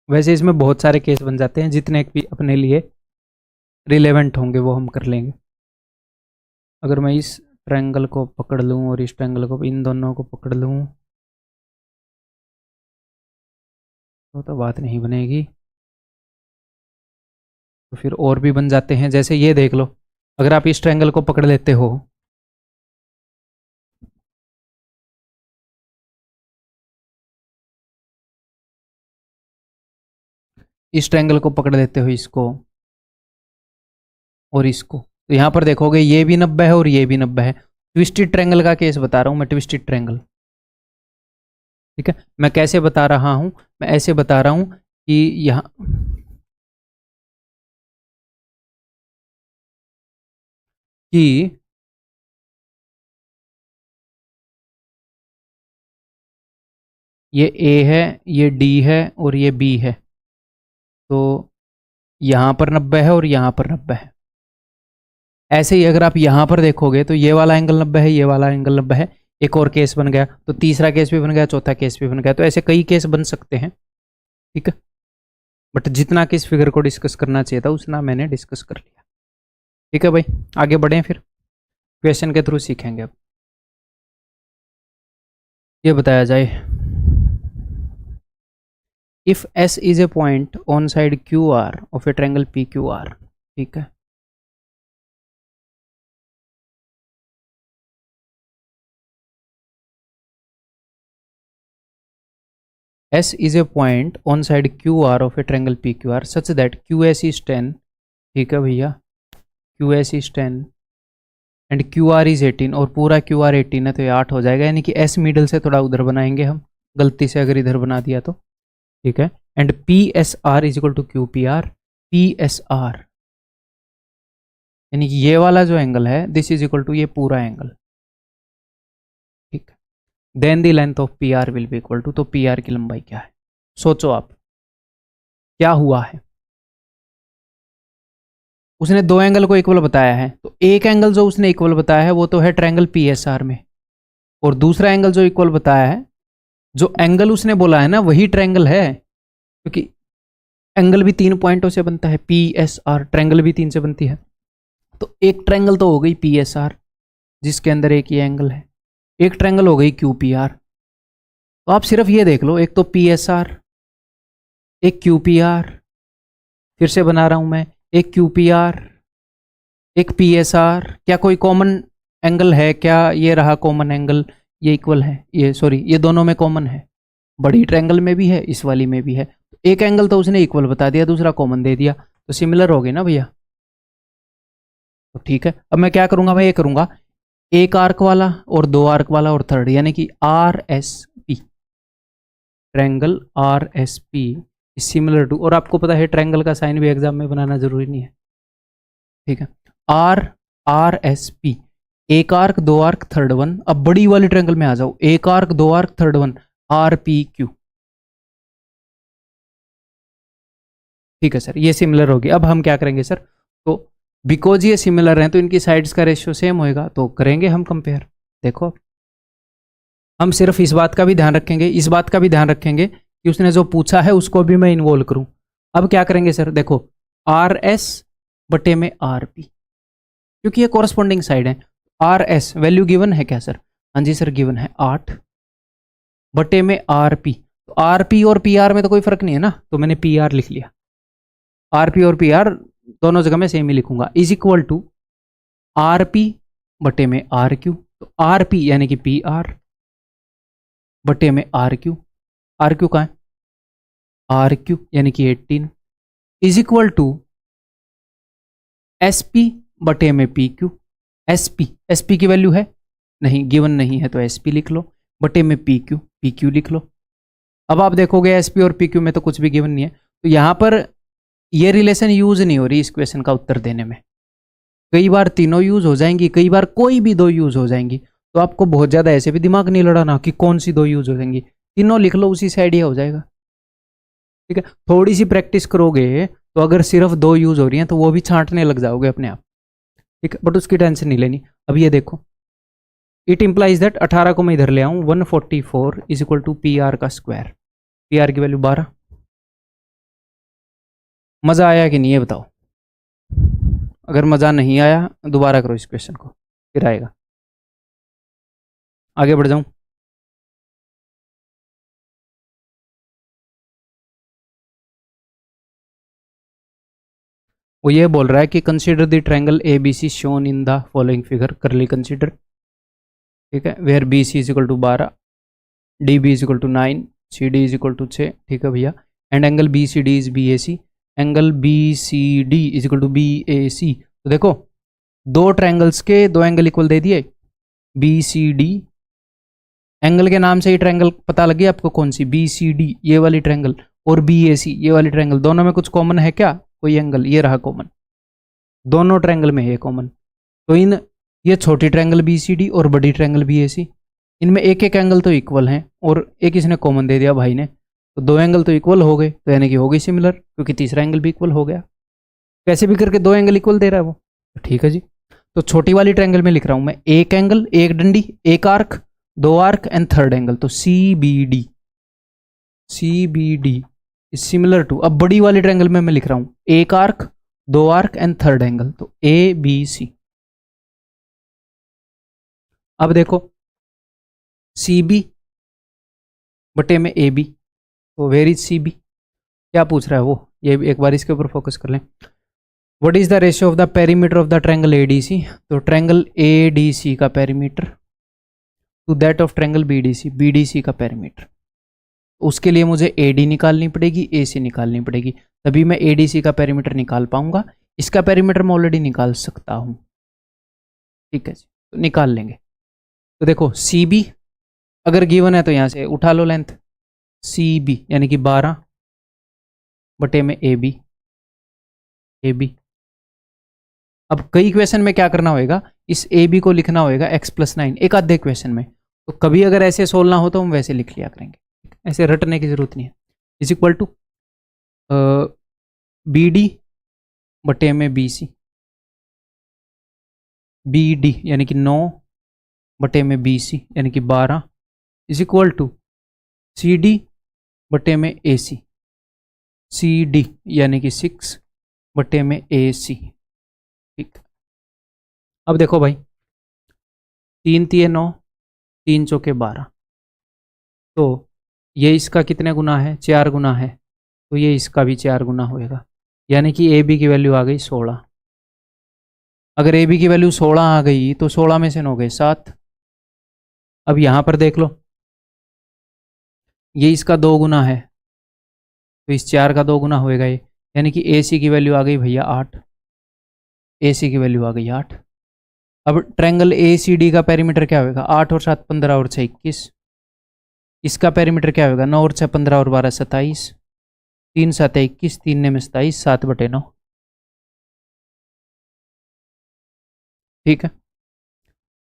वैसे इसमें बहुत सारे केस बन जाते हैं, जितने भी अपने लिए रिलेवेंट होंगे वो हम कर लेंगे। अगर मैं इस ट्रायंगल को पकड़ लूँ और इस ट्रायंगल को, इन दोनों को पकड़ लूँ, तो बात नहीं बनेगी। तो फिर और भी बन जाते हैं, जैसे ये देख लो, अगर आप इस ट्रायंगल को पकड़ लेते हो, इस ट्रायंगल को पकड़ लेते हो, इसको और इसको, तो यहाँ पर देखोगे ये भी 90 है और ये भी 90 है। ट्विस्टेड ट्रायंगल का केस बता रहा हूँ मैं, ट्विस्टेड ट्रायंगल। ठीक है, मैं कैसे बता रहा हूँ, मैं ऐसे बता रहा हूँ कि यहाँ कि ये ए है, ये डी है और ये बी है, तो यहाँ पर 90 है और यहाँ पर 90 है। ऐसे ही अगर आप यहाँ पर देखोगे तो ये वाला एंगल 90 है, ये वाला एंगल 90 है। एक और केस बन गया, तो तीसरा केस भी बन गया, चौथा केस भी बन गया, तो ऐसे कई केस बन सकते हैं। ठीक है, बट जितना कि इस फिगर को डिस्कस करना चाहिए था उतना मैंने डिस्कस कर लिया। ठीक है भाई, आगे बढ़ें, फिर क्वेश्चन के थ्रू सीखेंगे। अब ये बताया जाए, if S is a point on side Q R of A triangle P Q are. ठीक है, S is a point on side QR of a triangle PQR such that QS is 10, ठीक है भैया, QS is 10 and QR is 18, और पूरा QR 18 है तो ये 8 हो जाएगा, यानी कि S मिडल से थोड़ा उधर बनाएंगे हम, गलती से अगर इधर बना दिया तो। ठीक है, and PSR is equal to QPR, PSR यानी कि ये वाला जो एंगल है दिस इज इक्वल टू ये पूरा एंगल। ठीक है, then the length of PR will be equal to, तो PR की लंबाई क्या है, सोचो आप क्या हुआ है। उसने दो एंगल को इक्वल बताया है, तो एक एंगल जो उसने इक्वल बताया है वो तो है ट्रायंगल PSR में, और दूसरा एंगल जो इक्वल बताया है, जो एंगल उसने बोला है ना वही ट्रायंगल है, क्योंकि एंगल भी 3 पॉइंटों से बनता है, PSR ट्रायंगल भी 3 से बनती है, तो एक ट्रायंगल तो हो गई PSR जिसके अंदर एक ही एंगल है, एक ट्रायंगल हो गई QPR। तो आप सिर्फ ये देख लो, एक तो PSR, एक QPR, फिर से बना रहा हूं मैं, एक QPR, एक PSR, क्या कोई कॉमन एंगल है क्या, ये रहा कॉमन एंगल, ये इक्वल है, ये सॉरी ये दोनों में कॉमन है, बड़ी ट्रायंगल में भी है इस वाली में भी है, एक एंगल तो उसने इक्वल बता दिया, दूसरा कॉमन दे दिया, तो सिमिलर हो गए ना भैया। तो ठीक है, अब मैं क्या करूंगा, मैं ये करूंगा एक आर्क वाला और दो आर्क वाला और थर्ड, यानी कि RSP, triangle RSP is similar to, और आपको पता है ट्रायंगल का साइन भी एग्जाम में बनाना जरूरी नहीं है। ठीक है, RSP, एक आर्क दो आर्क थर्ड वन। अब बड़ी वाली ट्रायंगल में आ जाओ, एक आर्क दो आर्क थर्ड वन, RPQ। ठीक है सर, ये सिमिलर होगी। अब हम क्या करेंगे सर, तो बिकॉज ये सिमिलर हैं तो इनकी साइड्स का रेशियो सेम होएगा, तो करेंगे हम कंपेयर। देखो हम सिर्फ इस बात का भी ध्यान रखेंगे, इस बात का भी ध्यान रखेंगे कि उसने जो पूछा है उसको भी मैं इन्वॉल्व करूं। अब क्या करेंगे सर, देखो RS बटे में RP, क्योंकि ये कॉरस्पॉन्डिंग साइड है। RS वैल्यू गिवन है क्या सर, हाँ जी सर गिवन है 8 बटे में RP, तो RP और PR में तो कोई फर्क नहीं है ना, तो मैंने PR लिख लिया, RP और PR दोनों जगह में सेम ही लिखूंगा, इज इक्वल टू RP बटे में RQ, तो RP यानी कि PR बटे में RQ, RQ कहाँ है, RQ यानी कि 18 इज इक्वल टू SP बटे में PQ, SP की वैल्यू है नहीं, गिवन नहीं है, तो SP लिख लो, बटे में PQ लिख लो। अब आप देखोगे SP और PQ में तो कुछ भी गिवन नहीं है, तो यहां पर ये रिलेशन यूज नहीं हो रही इस क्वेश्चन का उत्तर देने में। कई बार तीनों यूज हो जाएंगी, कई बार कोई भी दो यूज हो जाएंगी, तो आपको बहुत ज्यादा ऐसे भी दिमाग नहीं लड़ाना कि कौन सी दो यूज हो जाएंगी, तीनों लिख लो, उसी से आइडिया हो जाएगा। ठीक है, थोड़ी सी प्रैक्टिस करोगे तो अगर सिर्फ दो यूज हो रही हैं तो वो भी छांटने लग जाओगे अपने आप। ठीक है, बट उसकी टेंशन नहीं लेनी। अब ये देखो, इट इंप्लाइज दैट 18 को मैं इधर ले आऊं, 144 इज इक्वल टू PR का स्क्वायर, PR की वैल्यू 12। मजा आया कि नहीं ये बताओ, अगर मजा नहीं आया दोबारा करो इस क्वेश्चन को, फिर आएगा। आगे बढ़ जाऊं, वो ये बोल रहा है कि consider the triangle ABC shown in the following figure, करली कंसीडर। ठीक है, where BC is equal to 12, DB is equal to 9, CD is equal to 6। ठीक है भैया, and angle B C D is B A C, angle B C D is equal to B A C. तो देखो दो triangles के दो angle equal दे दिए, B C D, angle के नाम से ही ट्रायंगल पता लगी आपको कौन सी, बी सी डी ये वाली ट्रायंगल, और बी ए सी ये वाली ट्रायंगल, दोनों में कुछ कॉमन है क्या, कोई एंगल, ये रहा कॉमन, दोनों ट्रायंगल में है कॉमन। तो इन ये छोटी ट्रायंगल बी सी डी और बड़ी ट्रायंगल बी ए सी, इनमें एक एक एंगल तो इक्वल हैं और एक इसने कॉमन दे दिया भाई ने, तो दो एंगल तो इक्वल हो गए, तो यानी कि हो गई सिमिलर, क्योंकि तीसरा एंगल भी इक्वल हो गया। कैसे भी करके दो एंगल इक्वल दे रहा है वो, तो ठीक है जी। तो छोटी वाली ट्रायंगल में लिख रहा हूं मैं, एक एंगल, एक डंडी, एक आर्क, दो आर्क एंड थर्ड एंगल, तो C B D, C B D is similar to, अब बड़ी वाली ट्रायंगल में मैं लिख रहा हूं, एक आर्क, दो आर्क एंड थर्ड एंगल, तो ए बी सी। अब देखो सी बी बटे में ए बी, तो वेर इज सी बी, क्या पूछ रहा है वो, ये एक बार इसके ऊपर फोकस कर लें। What is the ratio of the perimeter of the triangle A D C, तो ट्रायंगल ए डी सी का perimeter to that of triangle B D C का पेरीमीटर, उसके लिए मुझे ए डी निकालनी पड़ेगी, ए सी निकालनी पड़ेगी, तभी मैं ए डी सी का पेरीमीटर निकाल पाऊंगा। इसका पेरीमीटर मैं ऑलरेडी निकाल सकता हूं, ठीक है जी, तो निकाल लेंगे। तो देखो सी बी अगर गिवन है तो यहां से उठा लो लेंथ, सी बी यानी कि 12 बटे में ए बी, ए बी। अब कई क्वेश्चन में क्या करना होगा, इस ए बी को लिखना होगा x+9, एक आधे क्वेश्चन में, तो कभी अगर ऐसे सोल्व ना हो तो हम वैसे लिख लिया करेंगे, ऐसे रटने की जरूरत नहीं है। Is equal to B D बटे में बी सी, बी डी यानी कि 9 बटे में बी सी यानी कि 12 is equal to C D बटे में ए सी, सी डी यानी कि 6 बटे में ए सी, ठीक। अब देखो भाई 3 तिये 9, 3 चौके 12, तो ये इसका कितने गुना है, 4 गुना है, तो ये इसका भी 4 गुना होएगा, यानी कि ए बी की वैल्यू आ गई 16। अगर ए बी की वैल्यू 16 आ गई तो 16 में से 9 गए 7। अब यहां पर देख लो ये इसका 2 गुना है, तो इस 4 का 2 गुना होएगा ये, यानी कि ए सी की वैल्यू आ गई भैया 8, ए सी की वैल्यू आ गई 8। अब ट्रायंगल ए सी डी का पेरीमीटर क्या होगा, 8 और 7 15 और 6 21, इसका पेरीमीटर क्या होगा, 9 और 6 15 और 12 27, 3 7 21, 3 ने में 27, 7 बटे 9, ठीक है।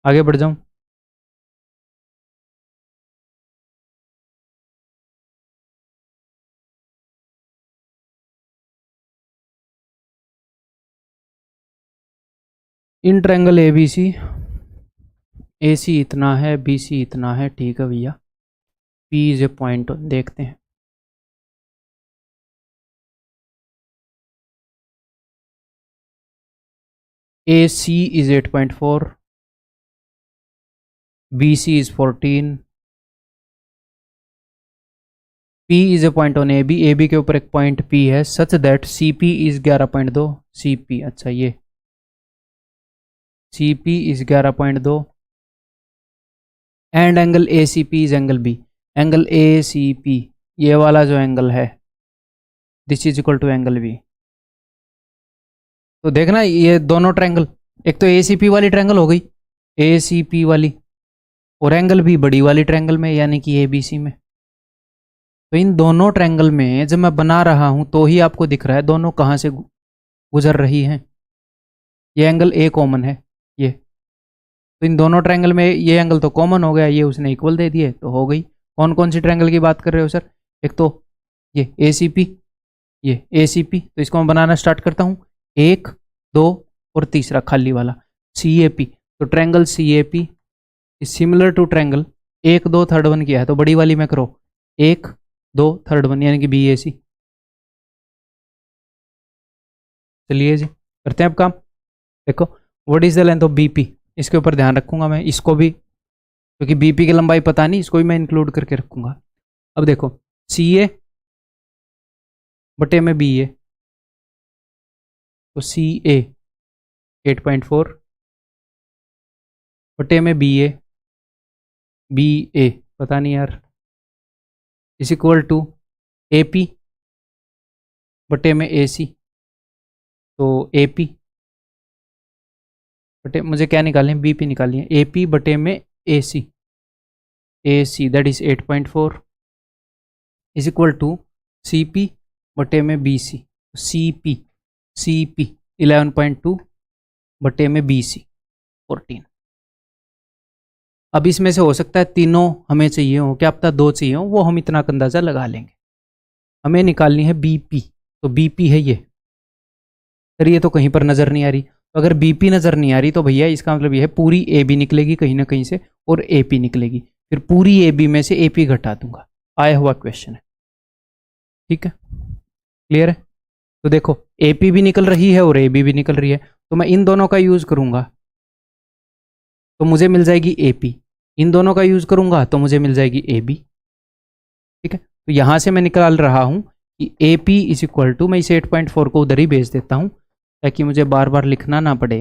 आगे बढ़ जाऊं, इन ट्रायंगल ए बी सी, ए सी इतना है, बी सी इतना है, ठीक है भैया, पी इज ए पॉइंट, देखते हैं। A C is 8.4, B C is 14, P is a point on A B के ऊपर एक पॉइंट P है, such that C P is 11.2, C P, अच्छा ये C P is 11.2 and angle A C P is angle B, angle A C P ये वाला जो angle है this is equal to angle B. तो देखना ये दोनों ट्रायंगल, एक तो ए सी पी वाली ट्रायंगल हो गई, ए सी पी वाली, और एंगल भी बड़ी वाली ट्रायंगल में यानी कि ए बी सी में। तो इन दोनों ट्रायंगल में जब मैं बना रहा हूं तो ही आपको दिख रहा है दोनों कहां से गुजर रही हैं, ये एंगल ए कॉमन है ये, तो इन दोनों ट्रायंगल में ये एंगल तो कॉमन हो गया, ये उसने इक्वल दे दिए तो हो गई। कौन कौन सी ट्रायंगल की बात कर रहे हो सर, एक तो ये ए सी पी, ये ए सी पी, तो इसको मैं बनाना स्टार्ट करता हूँ, 1 2 और तीसरा खाली वाला सी ए पी, तो triangle C A P is similar to triangle 1 2 third one किया है तो बड़ी वाली में करो 1 2 थर्ड वन यानी कि बी ए सी। चलिए जी करते हैं अब काम। देखो what is the length of BP, इसके ऊपर ध्यान रखूंगा मैं, इसको भी क्योंकि बीपी की लंबाई पता नहीं, इसको भी मैं इंक्लूड करके रखूंगा। अब देखो सी ए बटे में बी ए, तो सी ए 8.4 बटे में बी ए पता नहीं यार, is equal to A P बटे में AC, तो AP बटे, मुझे क्या निकालनी है, BP निकालनी है, AP बटे में AC, AC that is 8.4 is equal to CP बटे में BC, CP 11.2 बटे में BC 14। अब इसमें से हो सकता है तीनों हमें चाहिए हो, क्या पता दो चाहिए हो, वो हम इतना अंदाजा लगा लेंगे। हमें निकालनी है BP, तो BP है ये, सर ये तो कहीं पर नज़र नहीं आ रही, तो अगर BP नज़र नहीं आ रही तो भैया इसका मतलब ये है पूरी AB निकलेगी कहीं ना कहीं से और AP निकलेगी, फिर पूरी AB में से AP घटा दूंगा। आया हुआ क्वेश्चन है, ठीक है, क्लियर है। तो देखो AP भी निकल रही है और AB भी निकल रही है, तो मैं इन दोनों का यूज़ करूंगा तो मुझे मिल जाएगी AP, इन दोनों का यूज़ करूंगा तो मुझे मिल जाएगी AB, ठीक है। तो यहाँ से मैं निकाल रहा हूँ कि AP इज इक्वल टू, मैं इस 8.4 को उधर ही भेज देता हूँ ताकि मुझे बार बार लिखना ना पड़े।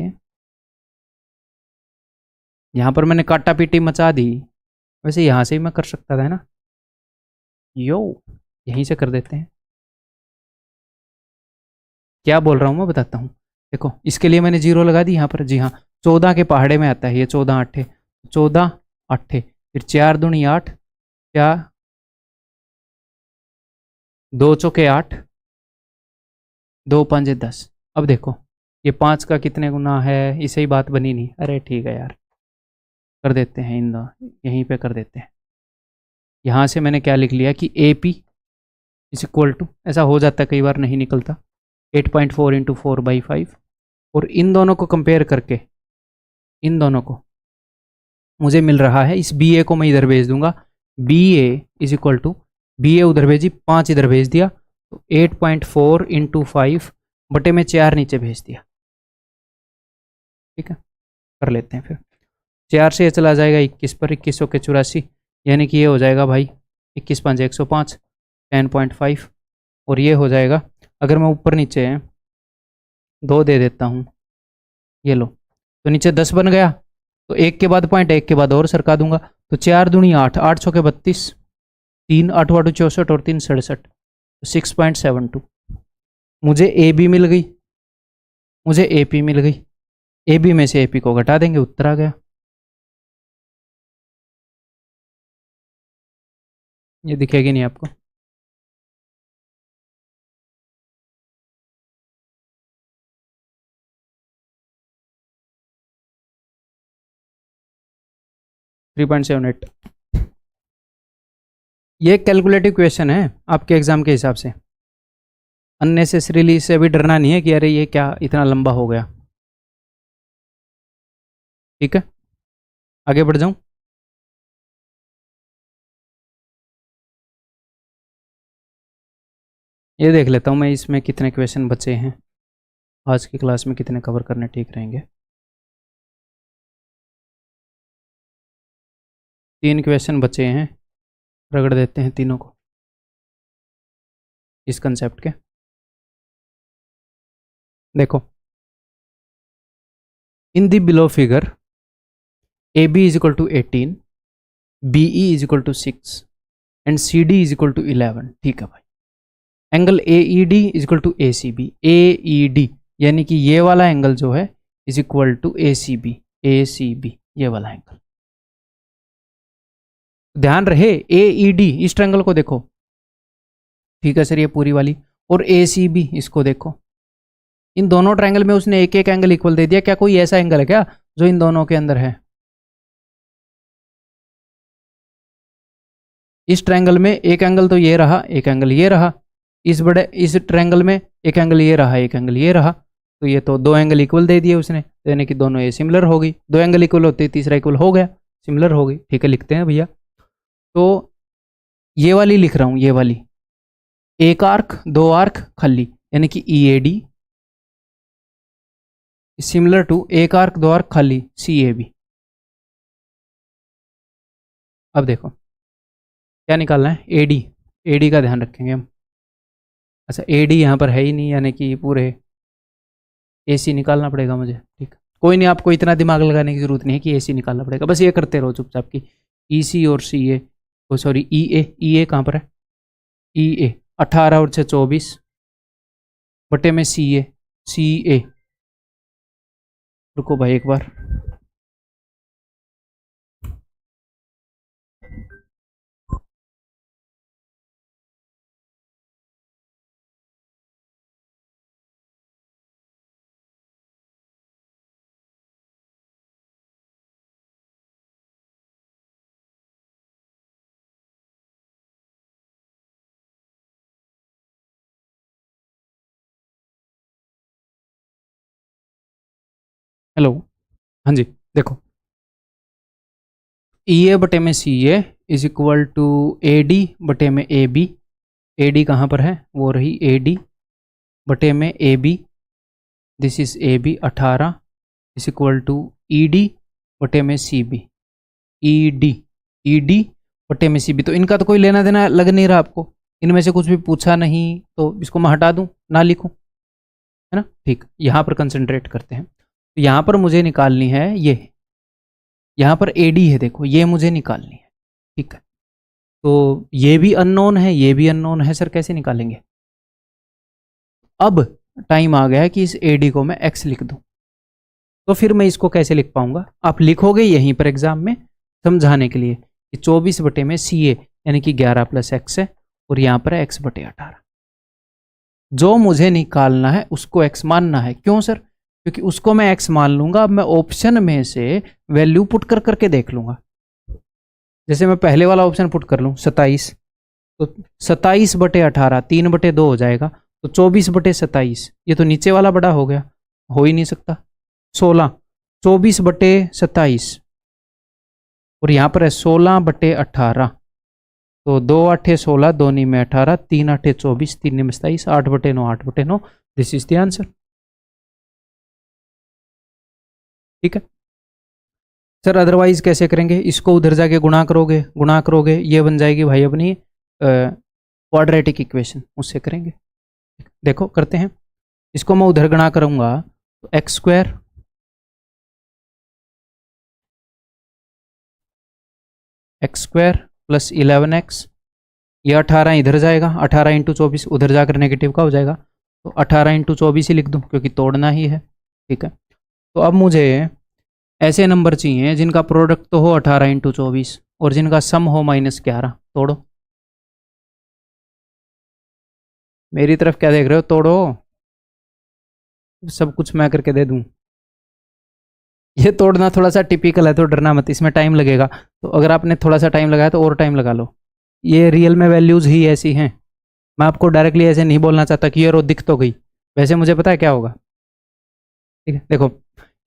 यहाँ पर मैंने काटा पीटी मचा दी, वैसे यहाँ से ही मैं कर सकता था, है ना, यो यहीं से कर देते हैं। क्या बोल रहा हूँ मैं बताता हूँ, देखो इसके लिए मैंने 0 लगा दी यहाँ पर, जी हाँ 14 के पहाड़े में आता है ये, 14 8 14 8, फिर 4 दूनी 8, क्या 2 चौके 8, 2 5 10। अब देखो ये 5 का कितने गुना है, इसे ही बात बनी नहीं, अरे ठीक है यार कर देते हैं, इन दो यहीं पे कर देते हैं। यहाँ से मैंने क्या लिख लिया कि AP इज इक्वल टू, ऐसा हो जाता है कई बार नहीं निकलता, 8.4 इंटू 4/5, और इन दोनों को कंपेयर करके, इन दोनों को मुझे मिल रहा है, इस BA को मैं इधर भेज दूंगा, BA is equal to, BA उधर भेजी 5 इधर भेज दिया, तो 8.4 इंटू 5 बटे में 4 नीचे भेज दिया, ठीक है कर लेते हैं। फिर 4 से ये चला जाएगा 21 पर, 21 के 84, यानी कि ये हो जाएगा भाई 21 5 105 10.5, और ये हो जाएगा, अगर मैं ऊपर नीचे 2 दे देता हूँ, ये लो, तो नीचे 10 बन गया, तो एक के बाद पॉइंट, एक के बाद और सरका दूंगा, तो 4 दूनी 8, 8 छके 32, 3 8 8 64 और 3 67, 6.72। मुझे AB मिल गई, मुझे AP मिल गई, AB में से AP को घटा देंगे, उत्तर आ गया। ये दिखेगी नहीं आपको, .78। ये कैलकुलेटिव क्वेश्चन है आपके एग्जाम के हिसाब से, अननेसेसरीली से भी डरना नहीं है कि अरे ये क्या इतना लंबा हो गया, ठीक है आगे बढ़ जाऊं। ये देख लेता हूं मैं इसमें कितने क्वेश्चन बचे हैं, आज की क्लास में कितने कवर करने ठीक रहेंगे। 3 क्वेश्चन बचे हैं, रगड़ देते हैं तीनों को इस कंसेप्ट के। देखो in the below figure AB is equal to 18, BE is equal to 6 and CD is equal to 11, ठीक है भाई। Angle AED is equal to ACB, AED यानी कि ये वाला एंगल जो है is equal to ACB, ACB ये वाला एंगल, ध्यान रहे AED इस ट्रायंगल को देखो, ठीक है सर ये पूरी वाली, और ACB इसको देखो, इन दोनों ट्रायंगल में उसने एक एक एंगल इक्वल दे दिया, क्या कोई ऐसा एंगल है क्या जो इन दोनों के अंदर है? इस ट्रायंगल में एक एंगल तो ये रहा, एक एंगल ये रहा, इस ट्रायंगल में एक एंगल ये रहा, एक एंगल ये रहा, तो ये तो 2 एंगल इक्वल दे दिए उसने, यानी कि दोनों ये सिमिलर हो गई, 2 एंगल इक्वल होते तीसरा इक्वल हो गया, सिमिलर हो गई, ठीक है लिखते हैं भैया। तो ये वाली लिख रहा हूं, ये वाली एक आर्क 2 आर्क खाली, यानी कि EAD सिमिलर टू एक आर्क 2 आर्क खाली CAB। अब देखो क्या निकालना है, AD का ध्यान रखेंगे हम। अच्छा AD यहाँ पर है ही नहीं, यानी कि पूरे AC निकालना पड़ेगा मुझे, ठीक कोई नहीं, आपको इतना दिमाग लगाने की जरूरत नहीं है कि AC निकालना पड़ेगा, बस ये करते रहो चुपचाप की EC और CA, ओ सॉरी EA कहाँ पर है, EA 18 और 6 24, बटे में सी ए। रुको भाई एक बार, हेलो, हाँ जी, देखो ई ए बटे में C A is equal to A D बटे में ए बी। ए डी कहाँ पर है, वो रही ए डी बटे में A B, this is A B 18 is equal to E D बटे में सी बी। ई डी बटे में सी बी, तो इनका तो कोई लेना देना लग नहीं रहा आपको, इनमें से कुछ भी पूछा नहीं, तो इसको मैं हटा दूं, ना लिखूं, है ना। ठीक, यहाँ पर कंसंट्रेट करते हैं। तो यहाँ पर मुझे निकालनी है ये, यहाँ पर ए डी है, देखो ये मुझे निकालनी है, ठीक है। तो ये भी अननोन है, ये भी अननोन है, सर कैसे निकालेंगे। अब टाइम आ गया है कि इस ए डी को मैं एक्स लिख दूं, तो फिर मैं इसको कैसे लिख पाऊंगा। आप लिखोगे यहीं पर एग्जाम में समझाने के लिए कि 24 बटे में सी ए यानी कि 11 प्लस एक्स है, और यहाँ पर एक्स बटे 18। जो मुझे निकालना है उसको एक्स मानना है। क्यों सर, क्योंकि उसको मैं एक्स मान लूंगा। अब मैं ऑप्शन में से वैल्यू पुट कर करके देख लूंगा। जैसे मैं पहले वाला ऑप्शन पुट कर लूँ 27, तो 27 बटे 18 3 बटे 2 हो जाएगा, तो 24 बटे 27, ये तो नीचे वाला बड़ा हो गया, हो ही नहीं सकता। 16 24 बटे 27, और यहाँ पर है 16 बटे 18, तो 2 8 16, 2 नी में 18, 3 8 24, 3 नी में 27, 8 बटे 9 8 बटे 9, दिस इज द आंसर। ठीक है सर, अदरवाइज कैसे करेंगे, इसको उधर जाके गुणा करोगे, ये बन जाएगी भाई अपनी क्वाड्रेटिक इक्वेशन, उससे करेंगे। देखो करते हैं, इसको मैं उधर गुणा करूंगा तो एक्स स्क्वायर प्लस 11x, ये 18 इधर जाएगा, 18 इंटू 24 उधर जाकर नेगेटिव का हो जाएगा, तो 18 इंटू 24 ही लिख दूं क्योंकि तोड़ना ही है। ठीक है, तो अब मुझे ऐसे नंबर चाहिए जिनका प्रोडक्ट तो हो 18 इंटू 24 और जिनका सम हो -11। तोड़ो, मेरी तरफ क्या देख रहे हो, तोड़ो, सब कुछ मैं करके दे दूं। ये तोड़ना थोड़ा सा टिपिकल है, तो डरना मत, इसमें टाइम लगेगा। तो अगर आपने थोड़ा सा टाइम लगाया तो और टाइम लगा लो, ये रियल में वैल्यूज़ ही ऐसी हैं। मैं आपको डायरेक्टली ऐसे नहीं बोलना चाहता कि ये रो दिख तो गई, वैसे मुझे पता है क्या होगा। ठीक है, देखो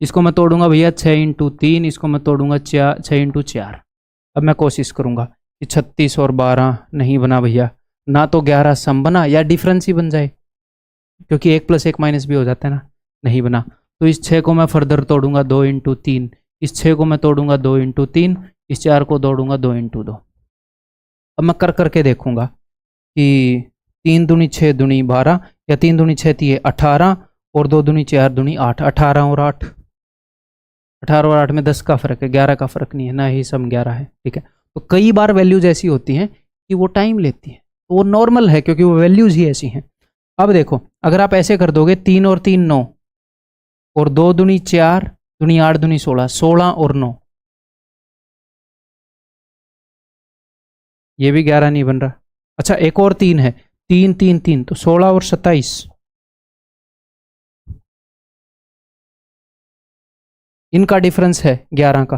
इसको मैं तोड़ूंगा भैया 6 इंटू 3, इसको मैं तोड़ूंगा 6 इंटू 4। अब मैं कोशिश करूंगा कि 36 और 12 नहीं बना भैया, ना तो 11 सम बना या डिफरेंस ही बन जाए, क्योंकि 1 + 1 माइनस भी हो जाता है ना, नहीं बना। तो इस 6 को मैं फर्दर तोड़ूंगा 2 इंटू 3, इस 6 को मैं तोड़ूंगा 2 इंटू 3, इस 4 को तोड़ूंगा 2 इंटू 2। अब मैं कर करके देखूंगा कि 3 दूनी 6 दूनी 12, या 3 दूनी 6 थी 18, और 2 दूनी 4 दूनी 8, 18 और 8, 18 और 8 में 10 का फर्क है, 11 का फर्क नहीं है, ना ही सम 11 है। ठीक है, तो कई बार वैल्यूज ऐसी होती हैं कि वो टाइम लेती हैं, तो वो नॉर्मल है क्योंकि वो वैल्यूज ही ऐसी हैं। अब देखो अगर आप ऐसे कर दोगे 3 और 3 9, और 2 दूनी 4 दूनी 8 दूनी 16, 16 और 9, ये भी 11 नहीं बन रहा। अच्छा एक और 3 है, 3 3 3, तो 16 और 27, इनका डिफरेंस है 11 का,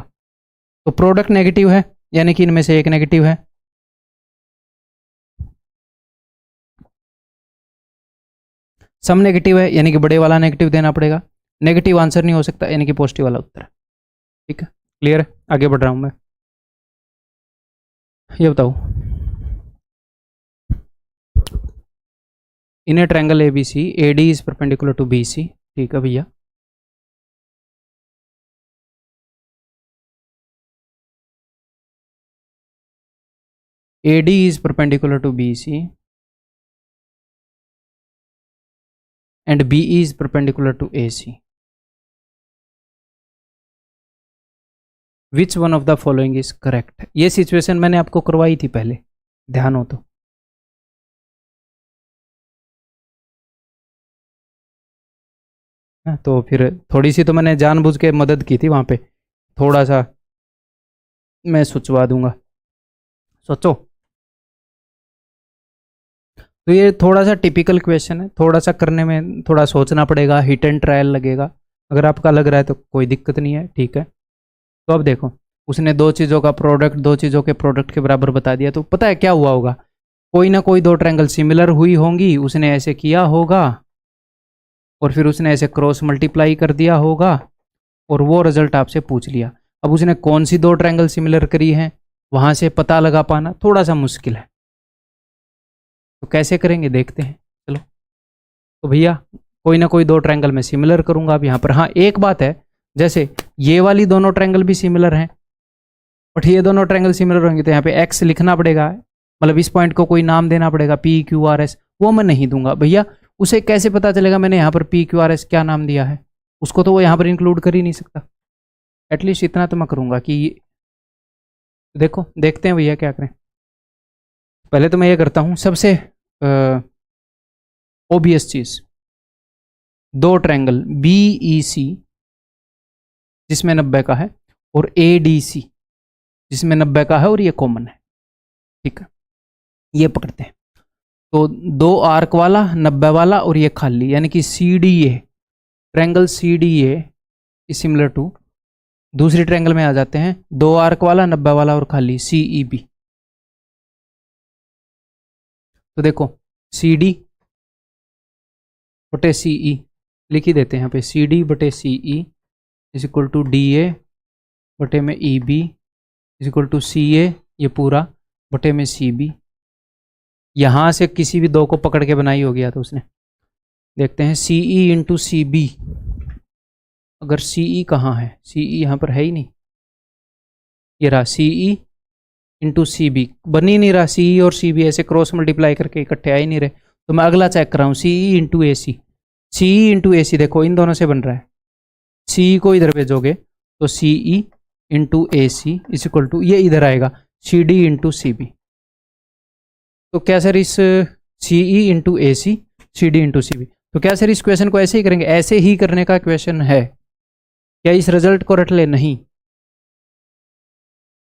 तो प्रोडक्ट नेगेटिव है, यानी कि इनमें से एक नेगेटिव है। सम नेगेटिव है, यानी कि बड़े वाला नेगेटिव देना पड़ेगा। नेगेटिव आंसर नहीं हो सकता, यानी कि पॉजिटिव वाला उत्तर है। ठीक है, क्लियर है, आगे बढ़ रहा हूं मैं। ये बताओ, in a triangle A B C A D is perpendicular to B C. ठीक है भैया, AD is perpendicular to BC and BE is perpendicular to AC. Which one of the following is correct? ये situation मैंने आपको करवाई थी पहले, ध्यान हो तो। तो फिर थोड़ी सी तो मैंने जानबूझ के मदद की थी वहाँ पे, थोड़ा सा मैं सोचवा दूंगा। सोचो। तो ये थोड़ा सा टिपिकल क्वेश्चन है, थोड़ा सा करने में थोड़ा सोचना पड़ेगा, हिट एंड ट्रायल लगेगा। अगर आपका लग रहा है तो कोई दिक्कत नहीं है, ठीक है। तो अब देखो, उसने दो चीज़ों का प्रोडक्ट दो चीज़ों के प्रोडक्ट के बराबर बता दिया, तो पता है क्या हुआ होगा, कोई ना कोई दो ट्रायंगल सिमिलर हुई होंगी, उसने ऐसे किया होगा और फिर उसने ऐसे क्रॉस मल्टीप्लाई कर दिया होगा और वो रिजल्ट आपसे पूछ लिया। अब उसने कौन सी दो ट्रायंगल सिमिलर करी हैं, वहां से पता लगा पाना थोड़ा सा मुश्किल है। तो कैसे करेंगे देखते हैं, चलो। तो भैया कोई ना कोई दो ट्रायंगल में सिमिलर करूंगा अब यहाँ पर। हाँ एक बात है, जैसे ये वाली दोनों ट्रायंगल भी सिमिलर हैं, बट ये दोनों ट्रायंगल सिमिलर होंगे तो यहाँ पे एक्स लिखना पड़ेगा, मतलब इस पॉइंट को कोई नाम देना पड़ेगा, पी क्यू आर एस। वो मैं नहीं दूंगा भैया, उसे कैसे पता चलेगा मैंने यहाँ पर पी क्यू आर एस क्या नाम दिया है, उसको तो वो यहाँ पर इंक्लूड कर ही नहीं सकता। एटलीस्ट इतना तो मैं करूँगा कि देखो देखते हैं भैया क्या करें। पहले तो मैं ये करता हूँ सबसे ओबियस चीज़, दो ट्रायंगल बी ई सी जिसमें 90 का है और ए डी सी जिसमें 90 का है और ये कॉमन है, ठीक है। ये पकड़ते हैं, तो दो आर्क वाला 90 वाला और ये खाली, यानी कि C D A, triangle C D A is similar to, दूसरी ट्रायंगल में आ जाते हैं, दो आर्क वाला 90 वाला और खाली सी ई बी। तो देखो सी डी बटे सी ई लिख ही देते हैं यहाँ पे, सी डी बटे C E is equal to D A बटे में E B is equal to C A, ये पूरा बटे में सी बी। यहाँ से किसी भी दो को पकड़ के बनाई हो गया तो उसने, देखते हैं सी ई इंटू सी बी। अगर सी ई कहाँ है, सी ई यहाँ पर है ही नहीं, ये रहा सी ई इंटू सी बी, बन ही नहीं रहा, सी ई और सी बी ऐसे क्रॉस मल्टीप्लाई करके इकट्ठे आ ही नहीं रहे। तो मैं अगला चेक कर रहा हूँ, सी E into A C, C E into A सी देखो इन दोनों से बन रहा है, सी ई को इधर भेजोगे तो C E into A C is equal to ये इधर आएगा C D into C B. तो क्या सर इस C E into A C C D into C B, तो क्या सर इस क्वेश्चन को ऐसे ही करेंगे, ऐसे ही करने का क्वेश्चन है क्या, इस रिजल्ट को रट ले, नहीं,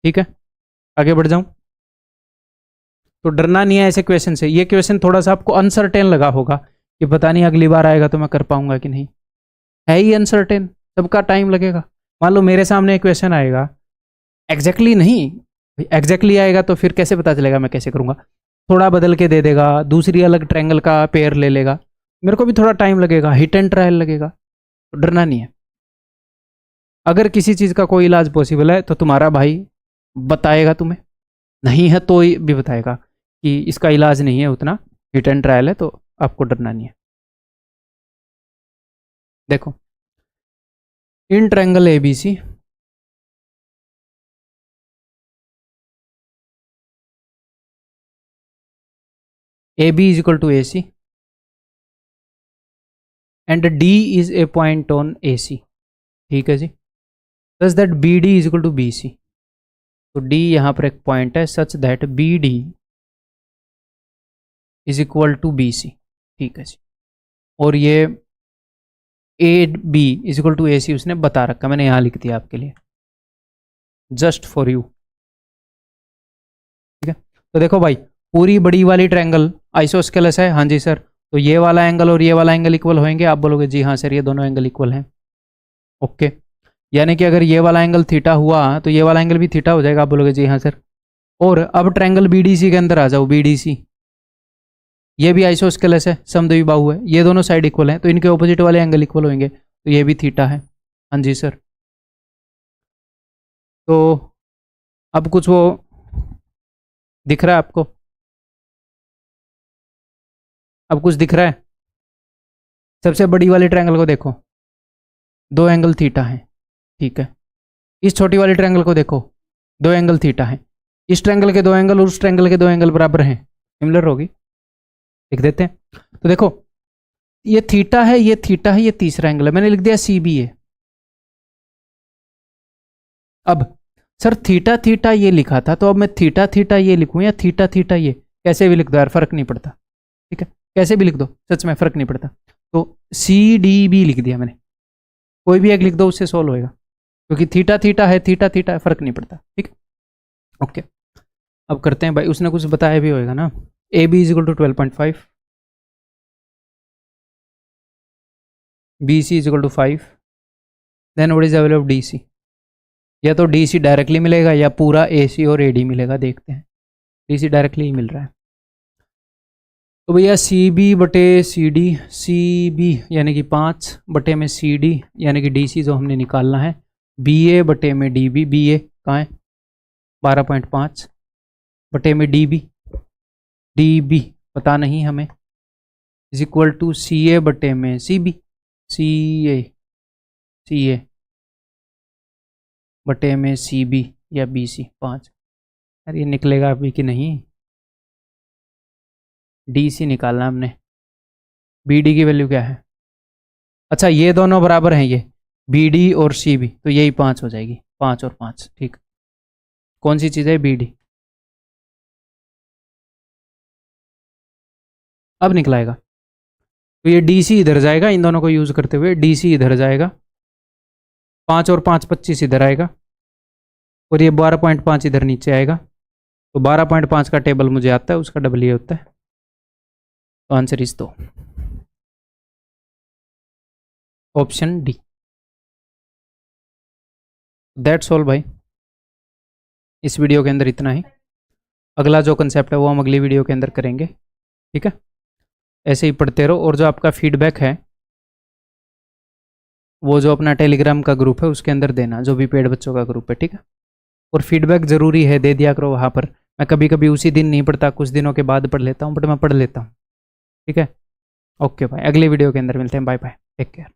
ठीक है। आगे बढ़ जाऊं, तो डरना नहीं है ऐसे क्वेश्चन से। ये क्वेश्चन थोड़ा सा आपको अनसर्टेन लगा होगा कि पता नहीं अगली बार आएगा तो मैं कर पाऊंगा कि नहीं, है ही अनसर्टेन, सबका टाइम लगेगा। मान लो मेरे सामने एक क्वेश्चन आएगा, एग्जैक्टली नहीं, एग्जैक्टली आएगा तो फिर कैसे पता चलेगा मैं कैसे करूंगा, थोड़ा बदल के दे देगा, दूसरी अलग ट्रायंगल का पेयर ले लेगा, मेरे को भी थोड़ा टाइम लगेगा, हिट एंड ट्रायल लगेगा, तो डरना नहीं है। अगर किसी चीज़ का कोई इलाज पॉसिबल है तो तुम्हारा भाई बताएगा तुम्हें, नहीं है तो भी बताएगा कि इसका इलाज नहीं है उतना, हिट एंड ट्रायल है, तो आपको डरना नहीं है। देखो in triangle A B C A B is equal to A C and D is a point on A C, ठीक है जी। Such that B D is equal to B C, तो डी यहाँ पर एक पॉइंट है, such that B D is equal to B C, ठीक है जी। और ये A B is equal to A C उसने बता रखा, मैंने यहाँ लिख दिया आपके लिए जस्ट फॉर यू, ठीक है। तो देखो भाई पूरी बड़ी वाली ट्रायंगल आइसोस्केलस है, हाँ जी सर, तो ये वाला एंगल और ये वाला एंगल इक्वल होंगे, आप बोलोगे जी हाँ सर ये दोनों एंगल इक्वल हैं, ओके। यानी कि अगर ये वाला एंगल थीटा हुआ तो ये वाला एंगल भी थीटा हो जाएगा, आप बोलोगे जी हाँ सर। और अब ट्रायंगल बीडीसी के अंदर आ जाओ, बीडीसी ये भी आइसोस्केलस है, समद्विबाहु है, ये दोनों साइड इक्वल हैं, तो इनके ऑपोजिट वाले एंगल इक्वल होंगे, तो ये भी थीटा है, हाँ जी सर। तो अब कुछ वो दिख रहा है आपको, अब कुछ दिख रहा है, सबसे बड़ी वाली ट्रायंगल को देखो, दो एंगल थीटा है, ठीक है। इस छोटी वाली ट्रायंगल को देखो, दो एंगल थीटा है, इस ट्रायंगल के दो एंगल और उस ट्रायंगल के दो एंगल बराबर हैं, सिमिलर होगी, लिख देते हैं। तो देखो ये थीटा है, ये थीटा है, ये तीसरा एंगल है, मैंने लिख दिया सी बी है। अब सर थीटा थीटा ये लिखा था, तो अब मैं थीटा थीटा ये लिखूं या थीटा थीटा ये, कैसे भी लिख दो यार, फर्क नहीं पड़ता, ठीक है, कैसे भी लिख दो, सच में फर्क नहीं पड़ता। तो सी डी बी लिख दिया मैंने, कोई भी एक लिख दो, उससे सोल्व होएगा, क्योंकि थीटा थीटा है, थीटा थीटा है, फर्क नहीं पड़ता। ठीक है, ओके। अब करते हैं भाई, उसने कुछ बताया भी होएगा ना। A B is equal to 12.5, B C is equal to 5, then what is the value of D C. या तो डी सी डायरेक्टली मिलेगा या पूरा ए सी और ए डी मिलेगा, देखते हैं। डी सी डायरेक्टली ही मिल रहा है, तो भैया सी बी बटे सी डी, सी बी यानी कि 5 बटे में सी डी यानी कि डी सी जो हमने निकालना है, बी ए बटे में डी बी, बी ए कहाँ है 12.5 बटे में डी बी पता नहीं हमें, इज इक्वल टू सी ए बटे में सी बी, सी ए बटे में सी बी या बी सी 5। यार ये निकलेगा अभी कि नहीं, डी सी निकालना हमने, बी डी की वैल्यू क्या है, अच्छा ये दोनों बराबर हैं, ये बी डी और सी बी, तो यही 5 हो जाएगी, 5 और 5। ठीक, कौन सी चीज़ है बी डी, अब निकलाएगा। तो ये डी सी इधर जाएगा, इन दोनों को यूज़ करते हुए डी सी इधर जाएगा, 5 और 5 25 इधर आएगा, और ये 12.5 इधर नीचे आएगा। तो 12.5 का टेबल मुझे आता है, उसका डबल ये होता है। तो आंसर इज तो ऑप्शन डी। दैट्स ऑल भाई, इस वीडियो के अंदर इतना ही। अगला जो कंसेप्ट है वो हम अगली वीडियो के अंदर करेंगे। ठीक है, ऐसे ही पढ़ते रहो, और जो आपका फीडबैक है वो जो अपना टेलीग्राम का ग्रुप है उसके अंदर देना, जो भी पेड बच्चों का ग्रुप है। ठीक है, और फीडबैक ज़रूरी है, दे दिया करो वहाँ पर। मैं कभी कभी उसी दिन नहीं पढ़ता, कुछ दिनों के बाद पढ़ लेता हूँ, बट मैं पढ़ लेता हूँ। ठीक है, ओके भाई, अगले वीडियो के अंदर मिलते हैं। Bye bye, take care.